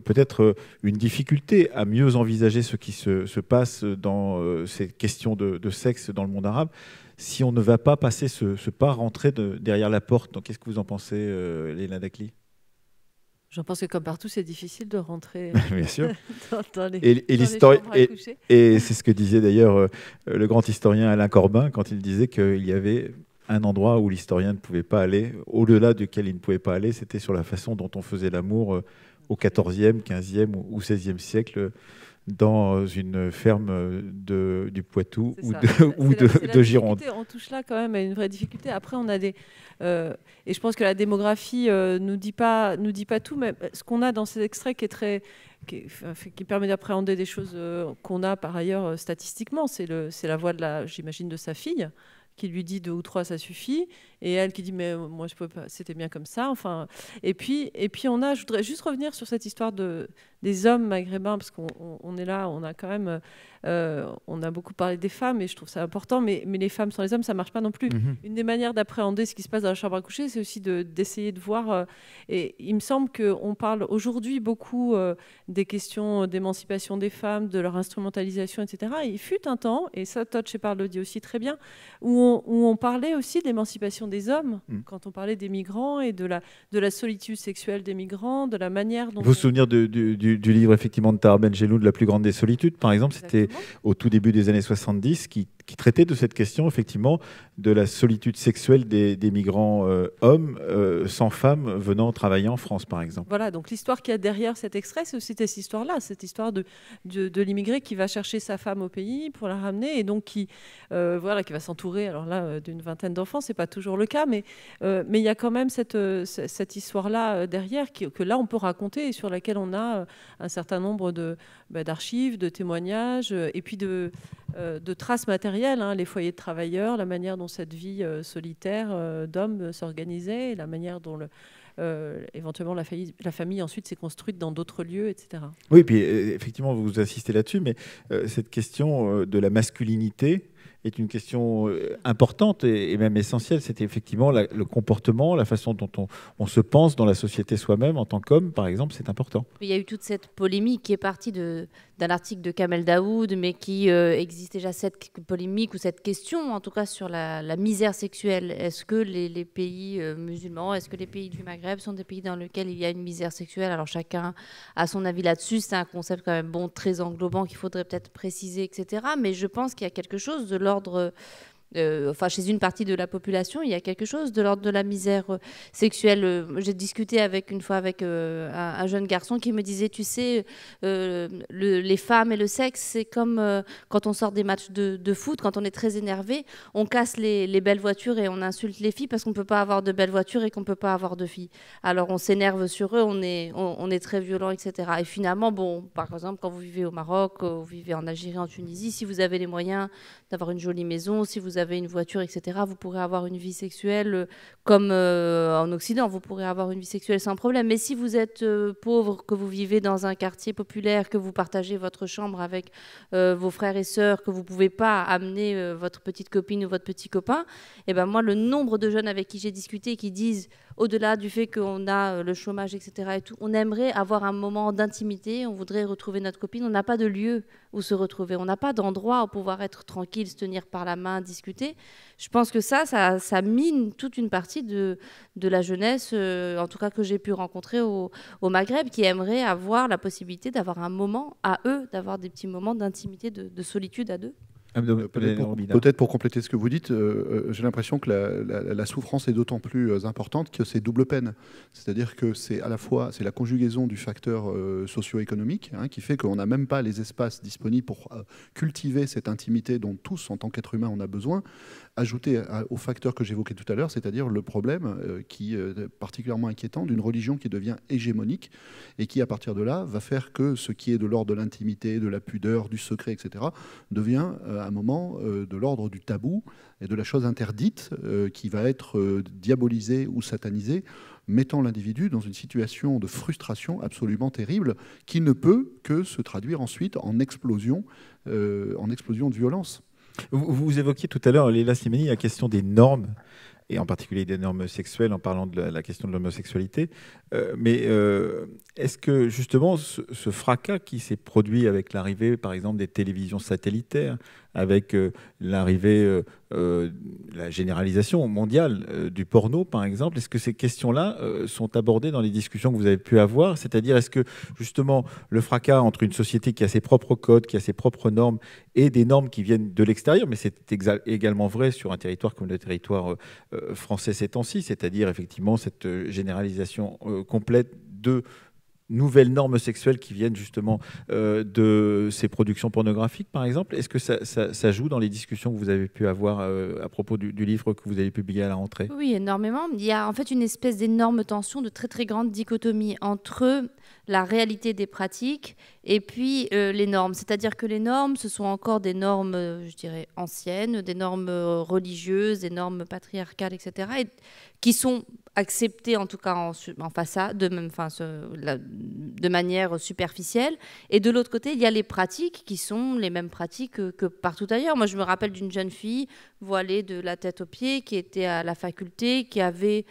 peut-être une difficulté à mieux envisager ce qui se passe dans ces questions de sexe dans le monde arabe, si on ne va pas passer ce pas, rentrer derrière la porte. Donc, qu'est-ce que vous en pensez, Léna Dakli ? J'en pense que comme partout, c'est difficile de rentrer Bien sûr. dans les chambres à coucher. Et c'est ce que disait d'ailleurs le grand historien Alain Corbin quand il disait qu'il y avait un endroit où l'historien ne pouvait pas aller, au-delà duquel il ne pouvait pas aller, c'était sur la façon dont on faisait l'amour au XIVe, XVe ou XVIe siècle dans une ferme du Poitou ou de Gironde. On touche là quand même à une vraie difficulté. Après, on a des... et je pense que la démographie nous dit pas tout, mais ce qu'on a dans ces extraits qui permet d'appréhender des choses qu'on a par ailleurs statistiquement, c'est la voix j'imagine, de sa fille, qui lui dit 2 ou 3, ça suffit, et elle qui dit mais moi je peux pas, c'était bien comme ça. Enfin, et puis je voudrais juste revenir sur cette histoire des hommes maghrébins, parce qu'on est là, on a quand même, on a beaucoup parlé des femmes, et je trouve ça important, mais les femmes sans les hommes, ça marche pas non plus. Une des manières d'appréhender ce qui se passe dans la chambre à coucher, c'est aussi d'essayer de voir. Et il me semble qu'on parle aujourd'hui beaucoup des questions d'émancipation des femmes, de leur instrumentalisation, etc. Et il fut un temps, et ça, Todd Shepard le dit aussi très bien, où on parlait aussi de l'émancipation des hommes, quand on parlait des migrants et de la solitude sexuelle des migrants, de la manière dont... Vous vous souvenez du livre effectivement de Tahar Ben Jelloun, de La plus grande des solitudes, par exemple. C'était au tout début des années 70, qui traitait de cette question, effectivement, de la solitude sexuelle des migrants hommes sans femmes venant travailler en France, par exemple. Voilà, donc l'histoire qu'il y a derrière cet extrait, c'est aussi cette histoire-là, cette histoire de l'immigré qui va chercher sa femme au pays pour la ramener, et donc qui va s'entourer, alors là, d'une vingtaine d'enfants, c'est pas toujours le cas, mais il y a quand même cette histoire-là derrière, que là, on peut raconter, et sur laquelle on a un certain nombre d'archives, de témoignages, et puis de traces matérielles, les foyers de travailleurs, la manière dont cette vie solitaire d'hommes s'organisait, et la manière dont éventuellement la famille ensuite s'est construite dans d'autres lieux, etc. Oui, puis effectivement, vous insistez là-dessus, mais cette question de la masculinité est une question importante et même essentielle. C'était effectivement le comportement, la façon dont on se pense dans la société soi-même en tant qu'homme, par exemple, c'est important. Il y a eu toute cette polémique qui est partie d'un article de Kamel Daoud, mais qui existe déjà cette polémique ou cette question, en tout cas sur la misère sexuelle. Est-ce que les pays musulmans, est-ce que les pays du Maghreb sont des pays dans lesquels il y a une misère sexuelle? Alors chacun a son avis là-dessus. C'est un concept quand même très englobant qu'il faudrait peut-être préciser, etc. Mais je pense qu'il y a quelque chose de l'ordre... chez une partie de la population, il y a quelque chose de l'ordre de la misère sexuelle. J'ai discuté une fois avec un jeune garçon qui me disait, tu sais, les femmes et le sexe, c'est comme quand on sort des matchs de foot, quand on est très énervé, on casse les belles voitures et on insulte les filles parce qu'on ne peut pas avoir de belles voitures et qu'on ne peut pas avoir de filles. Alors on s'énerve sur eux, on est très violent, etc. Et finalement, par exemple, quand vous vivez au Maroc, vous vivez en Algérie, en Tunisie, si vous avez les moyens d'avoir une jolie maison, si vous avez une voiture, etc., vous pourrez avoir une vie sexuelle comme en Occident, vous pourrez avoir une vie sexuelle sans problème. Mais si vous êtes pauvre, que vous vivez dans un quartier populaire, que vous partagez votre chambre avec vos frères et sœurs, que vous ne pouvez pas amener votre petite copine ou votre petit copain, et ben moi, le nombre de jeunes avec qui j'ai discuté qui disent, au-delà du fait qu'on a le chômage, etc., et tout, on aimerait avoir un moment d'intimité, on voudrait retrouver notre copine, on n'a pas de lieu où se retrouver, on n'a pas d'endroit où pouvoir être tranquille, se tenir par la main, discuter. Je pense que ça mine toute une partie de la jeunesse, en tout cas que j'ai pu rencontrer au Maghreb, qui aimerait avoir la possibilité d'avoir un moment à eux, d'avoir des petits moments d'intimité, de solitude à deux. Peut-être pour compléter ce que vous dites, j'ai l'impression que la souffrance est d'autant plus importante que c'est double peine. C'est-à-dire que c'est à la fois la conjugaison du facteur socio-économique qui fait qu'on n'a même pas les espaces disponibles pour cultiver cette intimité dont tous, en tant qu'être humain, on a besoin, ajouté au facteur que j'évoquais tout à l'heure, c'est-à-dire le problème qui est particulièrement inquiétant d'une religion qui devient hégémonique et qui, à partir de là, va faire que ce qui est de l'ordre de l'intimité, de la pudeur, du secret, etc., devient à un moment de l'ordre du tabou et de la chose interdite qui va être diabolisée ou satanisée, mettant l'individu dans une situation de frustration absolument terrible qui ne peut que se traduire ensuite en explosion de violence. Vous évoquiez tout à l'heure, Leïla Slimani, la question des normes, et en particulier des normes sexuelles, en parlant de la question de l'homosexualité. Mais est-ce que justement ce fracas qui s'est produit avec l'arrivée, par exemple, des télévisions satellitaires, avec l'arrivée, la généralisation mondiale du porno, par exemple, est-ce que ces questions-là sont abordées dans les discussions que vous avez pu avoir? C'est-à-dire, est-ce que justement le fracas entre une société qui a ses propres codes, qui a ses propres normes, et des normes qui viennent de l'extérieur, mais c'est également vrai sur un territoire comme le territoire français ces temps-ci, c'est-à-dire effectivement cette généralisation complète de nouvelles normes sexuelles qui viennent justement de ces productions pornographiques, par exemple. Est-ce que ça joue dans les discussions que vous avez pu avoir à propos du livre que vous avez publié à la rentrée? Oui, énormément. Il y a en fait une espèce d'énorme tension, de très très grande dichotomie entre la réalité des pratiques et puis les normes. C'est-à-dire que les normes, ce sont encore des normes, je dirais, anciennes, des normes religieuses, des normes patriarcales, etc., et qui sont acceptées en tout cas en façade, de manière superficielle. Et de l'autre côté, il y a les pratiques qui sont les mêmes pratiques que partout ailleurs. Moi, je me rappelle d'une jeune fille voilée de la tête aux pieds qui était à la faculté, qui avait,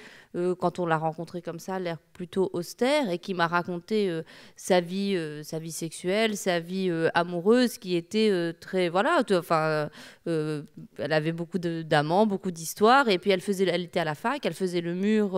quand on l'a rencontrée comme ça, l'air plutôt austère et qui m'a raconté sa vie sexuelle, sa vie amoureuse qui était très... Voilà, elle avait beaucoup d'amants, beaucoup d'histoires, et puis elle était à la fac, elle faisait le mur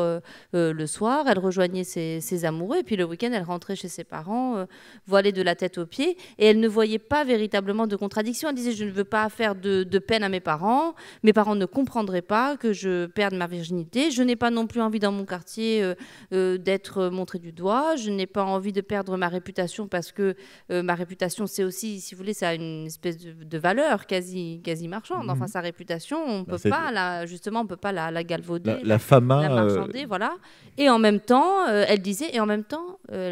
le soir, elle rejoignait ses amoureux, et puis le week-end, elle rentrait chez ses parents, voilée de la tête aux pieds, et elle ne voyait pas véritablement de contradiction. Elle disait, je ne veux pas faire de peine à mes parents ne comprendraient pas que je perde ma virginité, je n'ai pas non plus envie dans mon quartier d'être montrée du doigt, je n'ai pas envie de perdre ma réputation parce que ma réputation, c'est aussi, si vous voulez, ça a une espèce de valeur quasi marchande. Enfin, sa réputation, on peut pas la galvauder, la fama, la marchander, voilà. Et en même temps, elle disait, elle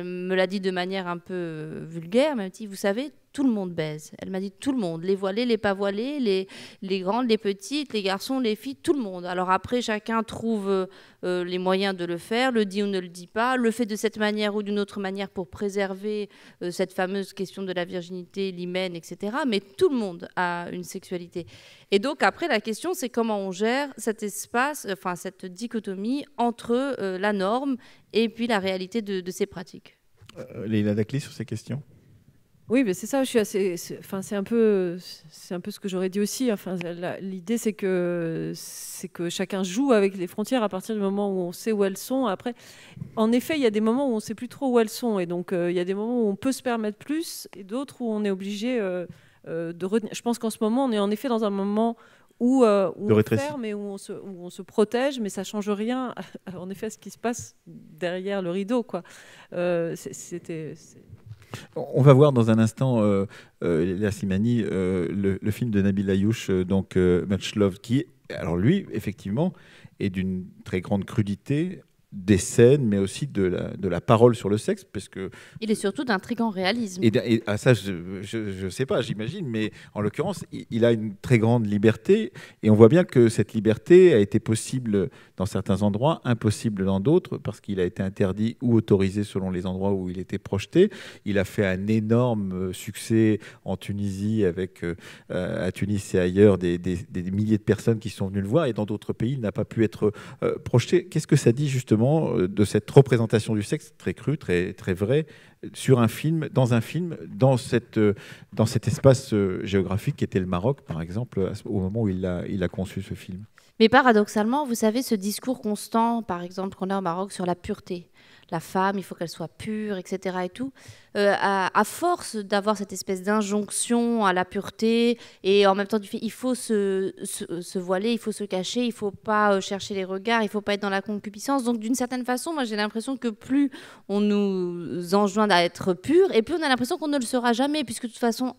me l'a dit de manière un peu vulgaire, elle m'a dit, vous savez, tout le monde baise. Elle m'a dit tout le monde, les voilés, les pas voilés, les grandes, les petites, les garçons, les filles, tout le monde. Alors après, chacun trouve les moyens de le faire, le dit ou ne le dit pas, le fait de cette manière ou d'une autre manière pour préserver cette fameuse question de la virginité, l'hymen, etc. Mais tout le monde a une sexualité. Et donc après, la question, c'est comment on gère cet espace, enfin cette dichotomie entre la norme et puis la réalité de ces pratiques. Leïla Dakli, sur ces questions? Oui, mais c'est ça. C'est un peu ce que j'aurais dit aussi. Enfin, l'idée, c'est que chacun joue avec les frontières à partir du moment où on sait où elles sont. Après, en effet, il y a des moments où on ne sait plus trop où elles sont, et donc il y a des moments où on peut se permettre plus, et d'autres où on est obligé de retenir. Je pense qu'en ce moment, on est en effet dans un moment où on ferme et où on se protège, mais ça ne change rien, en effet, à ce qui se passe derrière le rideau, quoi. On va voir dans un instant, Leïla Slimani, le film de Nabil Ayouch, donc Much Love, qui, alors lui, effectivement, est d'une très grande crudité des scènes, mais aussi de la parole sur le sexe, parce que il est surtout d'un très grand réalisme. Et ça, je sais pas, j'imagine, mais en l'occurrence, il a une très grande liberté, et on voit bien que cette liberté a été possible dans certains endroits, impossible dans d'autres, parce qu'il a été interdit ou autorisé selon les endroits où il était projeté. Il a fait un énorme succès en Tunisie, avec à Tunis et ailleurs des milliers de personnes qui sont venues le voir, et dans d'autres pays, il n'a pas pu être projeté. Qu'est-ce que ça dit justement de cette représentation du sexe très crue, très, très vraie, sur un film, dans cet espace géographique qui était le Maroc, par exemple, au moment où il a conçu ce film? Mais paradoxalement, vous savez, ce discours constant, par exemple, qu'on a au Maroc sur la pureté, la femme, il faut qu'elle soit pure, etc. et tout. À force d'avoir cette espèce d'injonction à la pureté et en même temps du fait, il faut se voiler, il faut se cacher, il faut pas chercher les regards, il faut pas être dans la concupiscence. Donc d'une certaine façon, moi j'ai l'impression que plus on nous enjoint à être pur et plus on a l'impression qu'on ne le sera jamais, puisque de toute façon,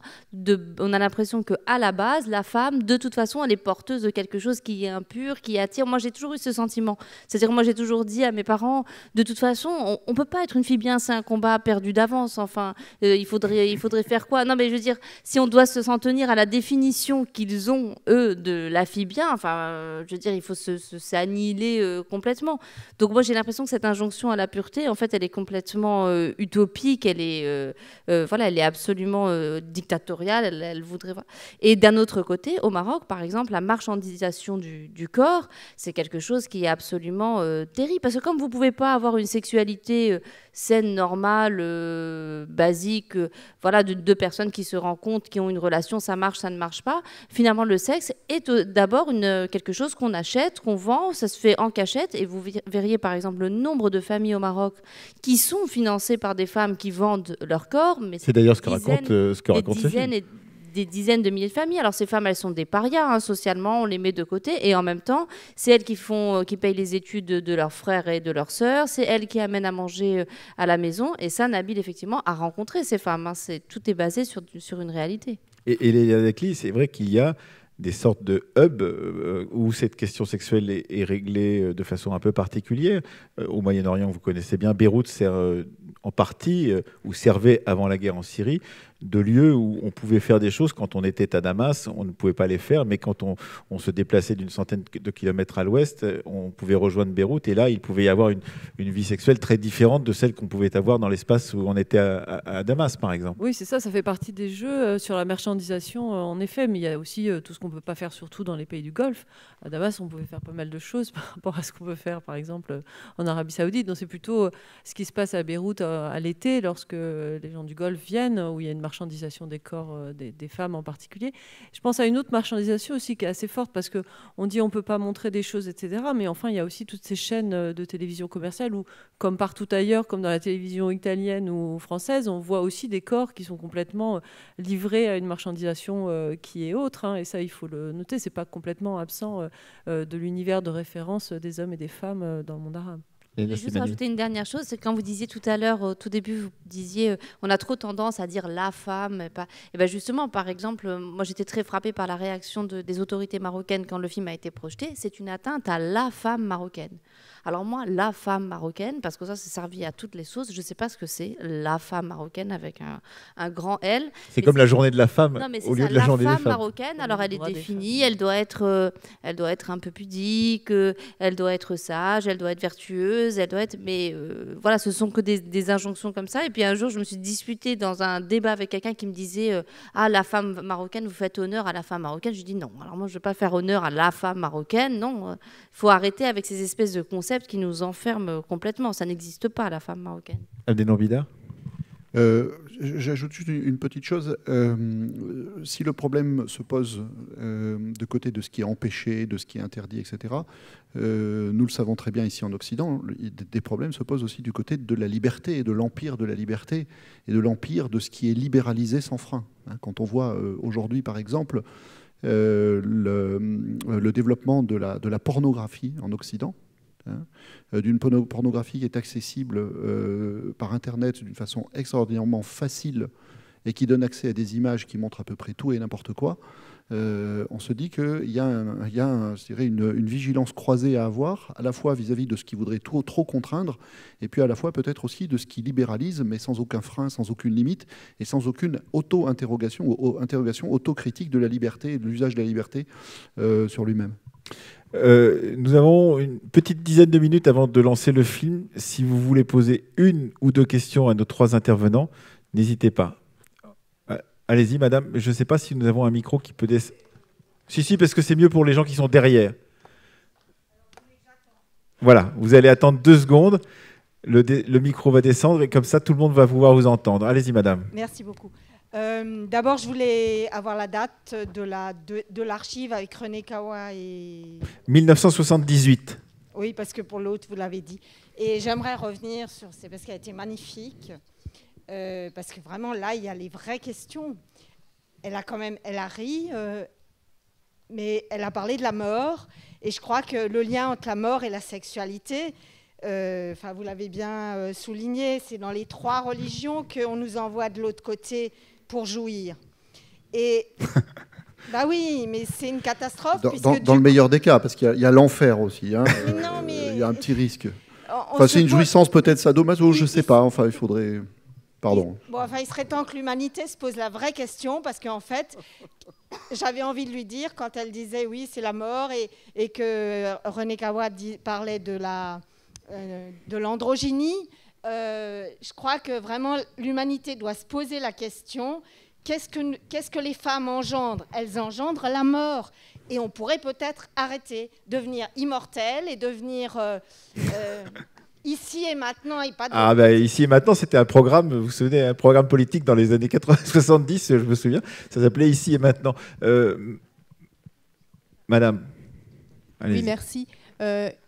on a l'impression qu'à la base, la femme, de toute façon, elle est porteuse de quelque chose qui est impur, qui attire. Moi j'ai toujours eu ce sentiment. C'est-à-dire moi j'ai toujours dit à mes parents, de toute façon, on peut pas être une fille bien, c'est un combat perdu d'avance. Enfin, il faudrait faire quoi? Non, mais je veux dire, si on doit s'en tenir à la définition qu'ils ont, eux, de la fille bien, enfin, je veux dire, il faut s'annihiler complètement. Donc moi, j'ai l'impression que cette injonction à la pureté, en fait, elle est complètement utopique, elle est, voilà, elle est absolument dictatoriale, elle voudrait... Et d'un autre côté, au Maroc, par exemple, la marchandisation du corps, c'est quelque chose qui est absolument terrible, parce que comme vous ne pouvez pas avoir une sexualité saine, normale, basique, voilà, de deux personnes qui se rencontrent, qui ont une relation, ça marche, ça ne marche pas. Finalement, le sexe est d'abord quelque chose qu'on achète, qu'on vend, ça se fait en cachette. Et vous verriez par exemple le nombre de familles au Maroc qui sont financées par des femmes qui vendent leur corps. C'est d'ailleurs ce que raconte ce film. Des dizaines de milliers de familles. Alors ces femmes, elles sont des parias, hein, socialement, on les met de côté. Et en même temps, c'est elles qui payent les études de leurs frères et de leurs sœurs. C'est elles qui amènent à manger à la maison. Et ça, Nabil, effectivement, a rencontré ces femmes. Hein. Tout est basé sur une réalité. Et Lélia Dekli, c'est vrai qu'il y a des sortes de hubs où cette question sexuelle est réglée de façon un peu particulière. Au Moyen-Orient, vous connaissez bien, Beyrouth sert en partie, ou servait avant la guerre en Syrie, de lieux où on pouvait faire des choses. Quand on était à Damas, on ne pouvait pas les faire, mais quand on se déplaçait d'une centaine de kilomètres à l'ouest, on pouvait rejoindre Beyrouth, et là, il pouvait y avoir une vie sexuelle très différente de celle qu'on pouvait avoir dans l'espace où on était à Damas, par exemple. Oui, c'est ça fait partie des jeux sur la marchandisation, en effet, mais il y a aussi tout ce qu'on ne peut pas faire, surtout dans les pays du Golfe. À Damas, on pouvait faire pas mal de choses par rapport à ce qu'on peut faire, par exemple, en Arabie Saoudite. Donc c'est plutôt ce qui se passe à Beyrouth à l'été, lorsque les gens du Golfe viennent, où il y a une marchandisation des corps des femmes en particulier. Je pense à une autre marchandisation aussi qui est assez forte, parce qu'on dit on ne peut pas montrer des choses, etc. Mais enfin, il y a aussi toutes ces chaînes de télévision commerciale où, comme partout ailleurs, comme dans la télévision italienne ou française, on voit aussi des corps qui sont complètement livrés à une marchandisation qui est autre. Hein, et ça, il faut le noter, c'est pas complètement absent de l'univers de référence des hommes et des femmes dans le monde arabe. Je vais juste rajouter une dernière chose, c'est quand vous disiez tout à l'heure, au tout début, vous disiez on a trop tendance à dire la femme. Et ben justement, par exemple, moi j'étais très frappée par la réaction des autorités marocaines quand le film a été projeté. C'est une atteinte à la femme marocaine. Alors moi, la femme marocaine, parce que ça c'est servi à toutes les sauces, je ne sais pas ce que c'est, la femme marocaine avec un grand L. C'est comme la journée de la femme au lieu de la journée des femmes. La femme marocaine, alors elle est définie, elle doit être un peu pudique, elle doit être sage, elle doit être vertueuse, elle doit être... Mais voilà, ce sont que des injonctions comme ça. Et puis un jour, je me suis disputée dans un débat avec quelqu'un qui me disait ah, la femme marocaine, vous faites honneur à la femme marocaine. Je lui dis non, alors moi je ne veux pas faire honneur à la femme marocaine, non. Il faut arrêter avec ces espèces de concepts qui nous enferment complètement. Ça n'existe pas, la femme marocaine. Abdelnour Bidar. J'ajoute juste une petite chose. Si le problème se pose de côté de ce qui est empêché, de ce qui est interdit, etc., nous le savons très bien ici en Occident, des problèmes se posent aussi du côté de la liberté et de l'empire de la liberté et de l'empire de ce qui est libéralisé sans frein. Quand on voit aujourd'hui, par exemple, le développement de la pornographie en Occident, d'une pornographie qui est accessible par Internet d'une façon extraordinairement facile et qui donne accès à des images qui montrent à peu près tout et n'importe quoi, on se dit qu'il y a, je dirais une vigilance croisée à avoir, à la fois vis-à-vis de ce qui voudrait trop contraindre, et puis à la fois peut-être aussi de ce qui libéralise, mais sans aucun frein, sans aucune limite, et sans aucune auto-interrogation ou interrogation autocritique de la liberté et de l'usage de la liberté sur lui-même. Nous avons une petite dizaine de minutes avant de lancer le film. Si vous voulez poser une ou deux questions à nos trois intervenants, n'hésitez pas. Allez-y, madame. Je ne sais pas si nous avons un micro qui peut descendre. Si, parce que c'est mieux pour les gens qui sont derrière. Voilà, vous allez attendre 2 secondes. Le micro va descendre et comme ça, tout le monde va pouvoir vous entendre. Allez-y, madame. Merci beaucoup. D'abord, je voulais avoir la date de l'archive avec René Kawa et... 1978. Oui, parce que pour l'autre, vous l'avez dit. Et j'aimerais revenir sur... C'est parce qu'elle a été magnifique. Parce que vraiment, là, il y a les vraies questions. Elle a ri, mais elle a parlé de la mort. Et je crois que le lien entre la mort et la sexualité, vous l'avez bien souligné, c'est dans les 3 religions qu'on nous envoie de l'autre côté pour jouir. Et... Bah oui, mais c'est une catastrophe. Dans le meilleur des cas, parce qu'il y a l'enfer aussi. Hein. Il y a un petit risque. C'est une jouissance peut-être sadomaso, je ne sais pas. Enfin, il faudrait... Pardon. Il serait temps que l'humanité se pose la vraie question, parce qu'en fait, j'avais envie de lui dire, quand elle disait oui, c'est la mort, et que René Cauat parlait de l'androgynie, je crois que vraiment l'humanité doit se poser la question. Qu'est-ce que les femmes engendrent? Elles engendrent la mort. Et on pourrait peut-être arrêter, devenir immortel et devenir ici et maintenant et pas de... Ici et maintenant, c'était un programme, vous vous souvenez, un programme politique dans les années 70, je me souviens. Ça s'appelait Ici et maintenant. Madame, allez-y. Oui, merci.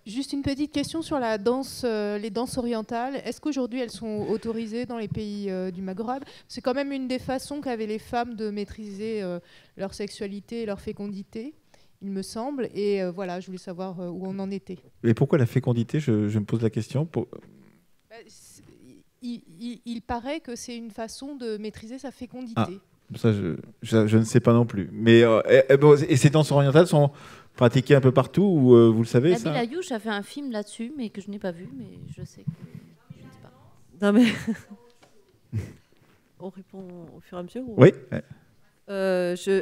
Juste une petite question sur la danse, les danses orientales. Est-ce qu'aujourd'hui elles sont autorisées dans les pays du Maghreb? C'est quand même une des façons qu'avaient les femmes de maîtriser leur sexualité et leur fécondité, il me semble. Et voilà, je voulais savoir où on en était. Et pourquoi la fécondité? Je me pose la question. Il paraît que c'est une façon de maîtriser sa fécondité. Ah, ça, je ne sais pas non plus. Mais, et ces danses orientales sont pratiquées un peu partout, ou vous le savez, ça? Nabil Ayouch a fait un film là-dessus, mais que je n'ai pas vu, mais je sais que... Je ne sais pas. Non, mais... On répond au fur et à mesure ou... Oui.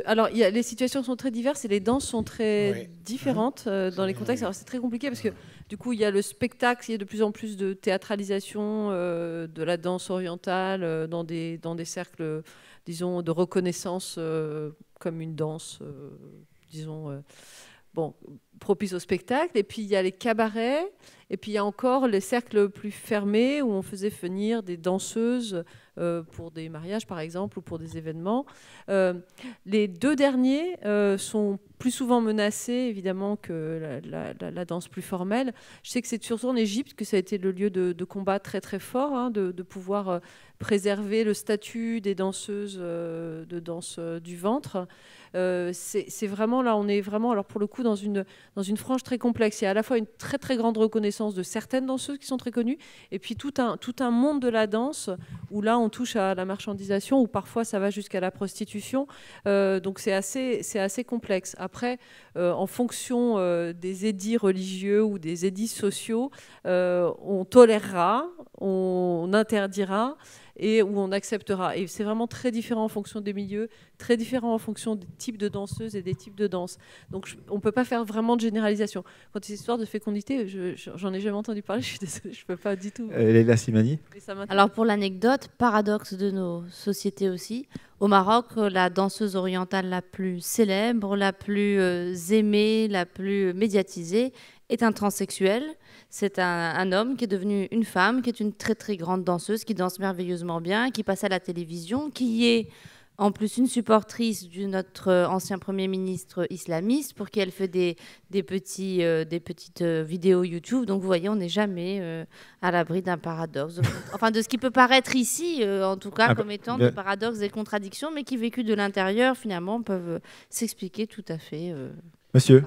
Alors, les situations sont très diverses et les danses sont très différentes dans les contextes. Alors, c'est très compliqué parce que, du coup, il y a le spectacle, il y a de plus en plus de théâtralisation de la danse orientale dans des cercles, disons, de reconnaissance comme une danse, disons... propice au spectacle. Et puis, il y a les cabarets. Et puis, il y a encore les cercles plus fermés où on faisait venir des danseuses pour des mariages, par exemple, ou pour des événements. Les 2 derniers sont plus souvent menacés, évidemment, que la danse plus formelle. Je sais que c'est surtout en Égypte que ça a été le lieu de combat très, très fort, de pouvoir préserver le statut des danseuses de danse du ventre. C'est vraiment là, on est vraiment, alors pour le coup, dans une frange très complexe. Il y a à la fois une très très grande reconnaissance de certaines danseuses qui sont très connues, et puis tout un monde de la danse où là on touche à la marchandisation, où parfois ça va jusqu'à la prostitution. Donc c'est assez complexe. Après, en fonction des édits religieux ou des édits sociaux, on tolérera, on interdira, et où on acceptera. Et c'est vraiment très différent en fonction des milieux, très différent en fonction des types de danseuses et des types de danse. Donc on ne peut pas faire vraiment de généralisation. Quand c'est histoire de fécondité, j'en ai jamais entendu parler, je suis désolée, je ne peux pas du tout. Leïla Slimani. Alors pour l'anecdote, paradoxe de nos sociétés aussi, au Maroc, la danseuse orientale la plus célèbre, la plus aimée, la plus médiatisée est un transsexuel. C'est un homme qui est devenu une femme, qui est une très très grande danseuse, qui danse merveilleusement bien, qui passe à la télévision, qui est en plus une supportrice de notre ancien Premier ministre islamiste, pour qui elle fait des petites vidéos YouTube. Donc vous voyez, on n'est jamais à l'abri d'un paradoxe. Enfin, de ce qui peut paraître ici, en tout cas, comme étant des paradoxes, des contradictions, mais qui, vécues de l'intérieur, finalement, peuvent s'expliquer tout à fait. Monsieur.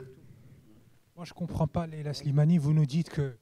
Moi, je ne comprends pas, Leïla Slimani. Vous nous dites que...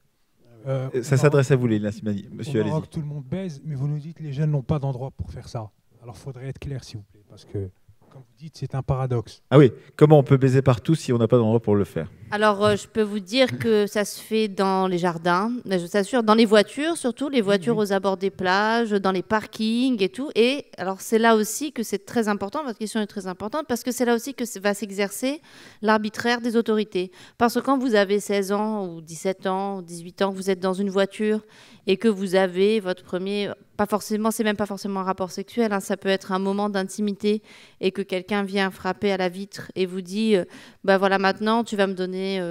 ça s'adresse à vous, Leïla Slimani. Monsieur, allez-y. Au Maroc, tout le monde baise, mais vous nous dites que les jeunes n'ont pas d'endroit pour faire ça. Alors, il faudrait être clair, s'il vous plaît, parce que, comme vous dites, c'est un paradoxe. Ah oui, comment on peut baiser partout si on n'a pas d'endroit pour le faire? Alors, je peux vous dire que ça se fait dans les jardins, je vous assure, dans les voitures, surtout les voitures aux abords des plages, dans les parkings et tout. Et alors, c'est là aussi que c'est très important, votre question est très importante, parce que c'est là aussi que va s'exercer l'arbitraire des autorités. Parce que quand vous avez 16 ans ou 17 ans ou 18 ans, que vous êtes dans une voiture et que vous avez votre premier... Pas forcément, c'est même pas forcément un rapport sexuel, hein, ça peut être un moment d'intimité et que quelqu'un vient frapper à la vitre et vous dit voilà, maintenant tu vas me donner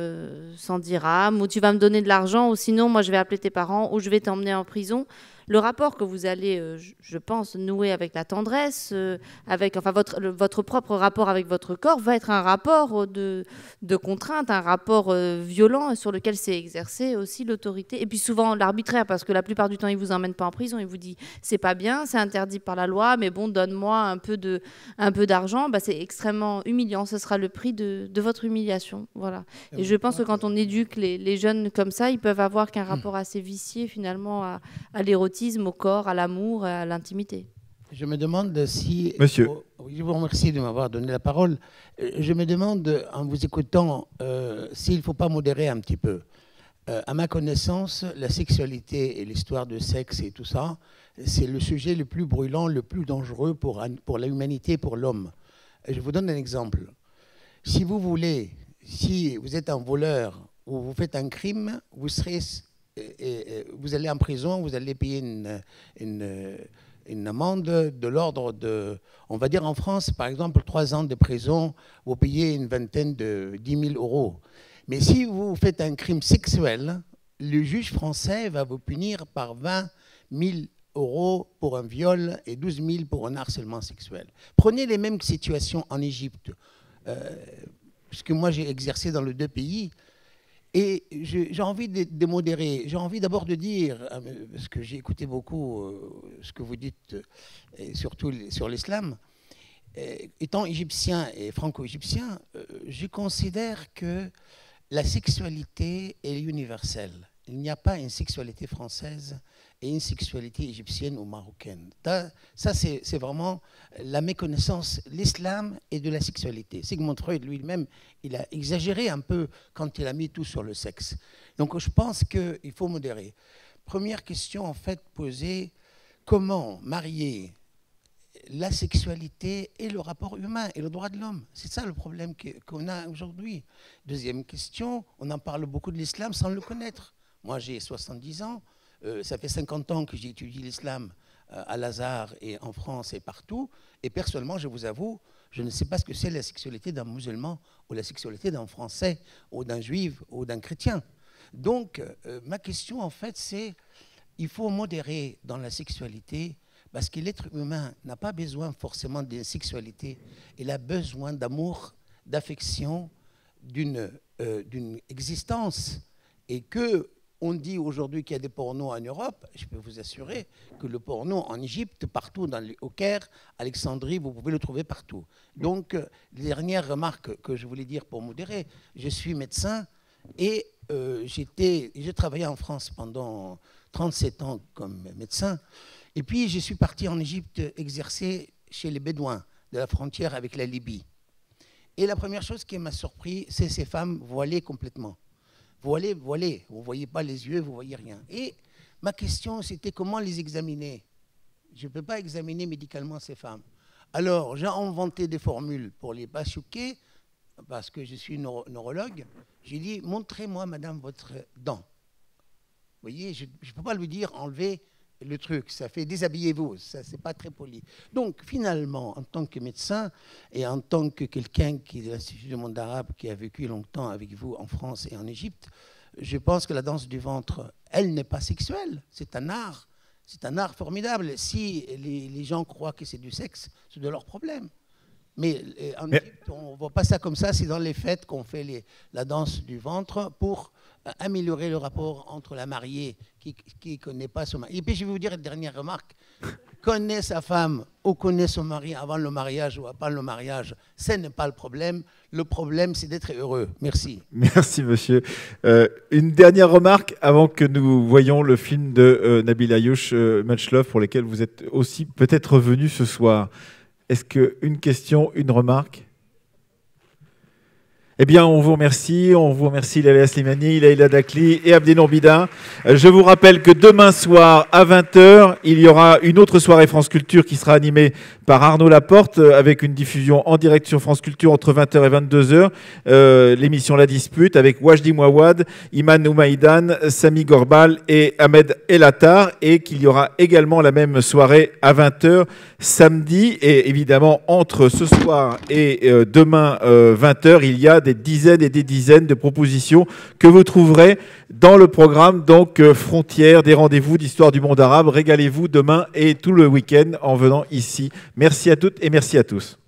100 dirhams ou tu vas me donner de l'argent ou sinon moi je vais appeler tes parents ou je vais t'emmener en prison. le rapport que vous allez, je pense, nouer avec la tendresse, avec votre propre rapport avec votre corps, va être un rapport de contrainte, un rapport violent sur lequel c'est exercé aussi l'autorité. Et puis souvent l'arbitraire, parce que la plupart du temps, il ne vous emmène pas en prison, il vous dit c'est pas bien, c'est interdit par la loi, mais bon, donne-moi un peu d'argent. Bah, c'est extrêmement humiliant, ce sera le prix de votre humiliation. Voilà. Et je pense que quand on éduque les jeunes comme ça, ils peuvent avoir qu'un rapport assez vicié finalement à l'érotisme, au corps, à l'amour, à l'intimité. Je me demande si... Monsieur. Je vous remercie de m'avoir donné la parole. Je me demande, en vous écoutant, s'il ne faut pas modérer un petit peu. À ma connaissance, la sexualité et l'histoire de sexe et tout ça, c'est le sujet le plus brûlant, le plus dangereux pour la humanité, pour l'homme. Je vous donne un exemple. Si vous voulez, si vous êtes un voleur ou vous faites un crime, vous allez en prison, vous allez payer une amende de l'ordre de... On va dire en France, par exemple, 3 ans de prison, vous payez une vingtaine de 10 000 €. Mais si vous faites un crime sexuel, le juge français va vous punir par 20 000 € pour un viol et 12 000 pour un harcèlement sexuel. Prenez les mêmes situations en Égypte, puisque moi j'ai exercé dans les 2 pays, et j'ai envie de modérer. J'ai envie d'abord de dire, parce que j'ai écouté beaucoup ce que vous dites, et surtout sur l'islam, étant égyptien et franco-égyptien, je considère que la sexualité est universelle. Il n'y a pas une sexualité française et une sexualité égyptienne ou marocaine. Ça, c'est vraiment la méconnaissance de l'islam et de la sexualité. Sigmund Freud lui-même, il a exagéré un peu quand il a mis tout sur le sexe. Donc je pense qu'il faut modérer. Première question en fait posée, comment marier la sexualité et le rapport humain et le droit de l'homme? C'est ça le problème qu'on a aujourd'hui. Deuxième question, on en parle beaucoup de l'islam sans le connaître. Moi, j'ai 70 ans. Ça fait 50 ans que j'étudie l'islam à Lazare et en France et partout. Et personnellement, je vous avoue, je ne sais pas ce que c'est la sexualité d'un musulman ou la sexualité d'un Français ou d'un juif ou d'un chrétien. Donc, ma question, en fait, c'est il faut modérer dans la sexualité parce que l'être humain n'a pas besoin forcément d'une sexualité. Il a besoin d'amour, d'affection, d'une existence. Et que on dit aujourd'hui qu'il y a des pornos en Europe, je peux vous assurer que le porno en Égypte, partout au Caire, Alexandrie, vous pouvez le trouver partout. Donc, dernière remarque que je voulais dire pour modérer, je suis médecin et j'ai travaillé en France pendant 37 ans comme médecin. Et puis, je suis parti en Égypte exercer chez les Bédouins de la frontière avec la Libye. Et la première chose qui m'a surpris, c'est ces femmes voilées complètement. Voilées, vous ne voyez pas les yeux, vous ne voyez rien. Et ma question, c'était comment les examiner. Je ne peux pas examiner médicalement ces femmes. Alors, j'ai inventé des formules pour ne les pas choquer, parce que je suis neurologue. J'ai dit, montrez-moi, madame, votre dent. Vous voyez, je ne peux pas lui dire, enlevez le truc, ça fait déshabillez-vous, ça c'est pas très poli. Donc finalement, en tant que médecin et en tant que quelqu'un qui est de l'Institut du monde arabe, qui a vécu longtemps avec vous en France et en Égypte, je pense que la danse du ventre, elle n'est pas sexuelle, c'est un art formidable. Si les gens croient que c'est du sexe, c'est de leur problème. Mais en Égypte, on ne voit pas ça comme ça, c'est dans les fêtes qu'on fait la danse du ventre pour améliorer le rapport entre la mariée qui ne connaît pas son mari. Et puis je vais vous dire une dernière remarque. Connaît sa femme ou connaît son mari avant le mariage ou après le mariage, ce n'est pas le problème. Le problème, c'est d'être heureux. Merci. Merci, monsieur. Une dernière remarque avant que nous voyions le film de Nabil Ayouch, Much Love, pour lequel vous êtes aussi peut-être revenu ce soir. Est-ce qu'une question, une remarque ? Eh bien, on vous remercie Laila Slimani, Leïla Dakli et Abdenour Bida. Je vous rappelle que demain soir à 20h, il y aura une autre soirée France Culture qui sera animée par Arnaud Laporte avec une diffusion en direct sur France Culture entre 20h et 22h. L'émission La Dispute avec Wajdi Mouawad, Iman Oumaïdan, Sami Gorbal et Ahmed Elatar, et qu'il y aura également la même soirée à 20h samedi. Et évidemment, entre ce soir et demain 20h, il y a des des dizaines et des dizaines de propositions que vous trouverez dans le programme donc Frontières, des rendez-vous d'histoire du monde arabe. Régalez-vous demain et tout le week-end en venant ici. Merci à toutes et merci à tous.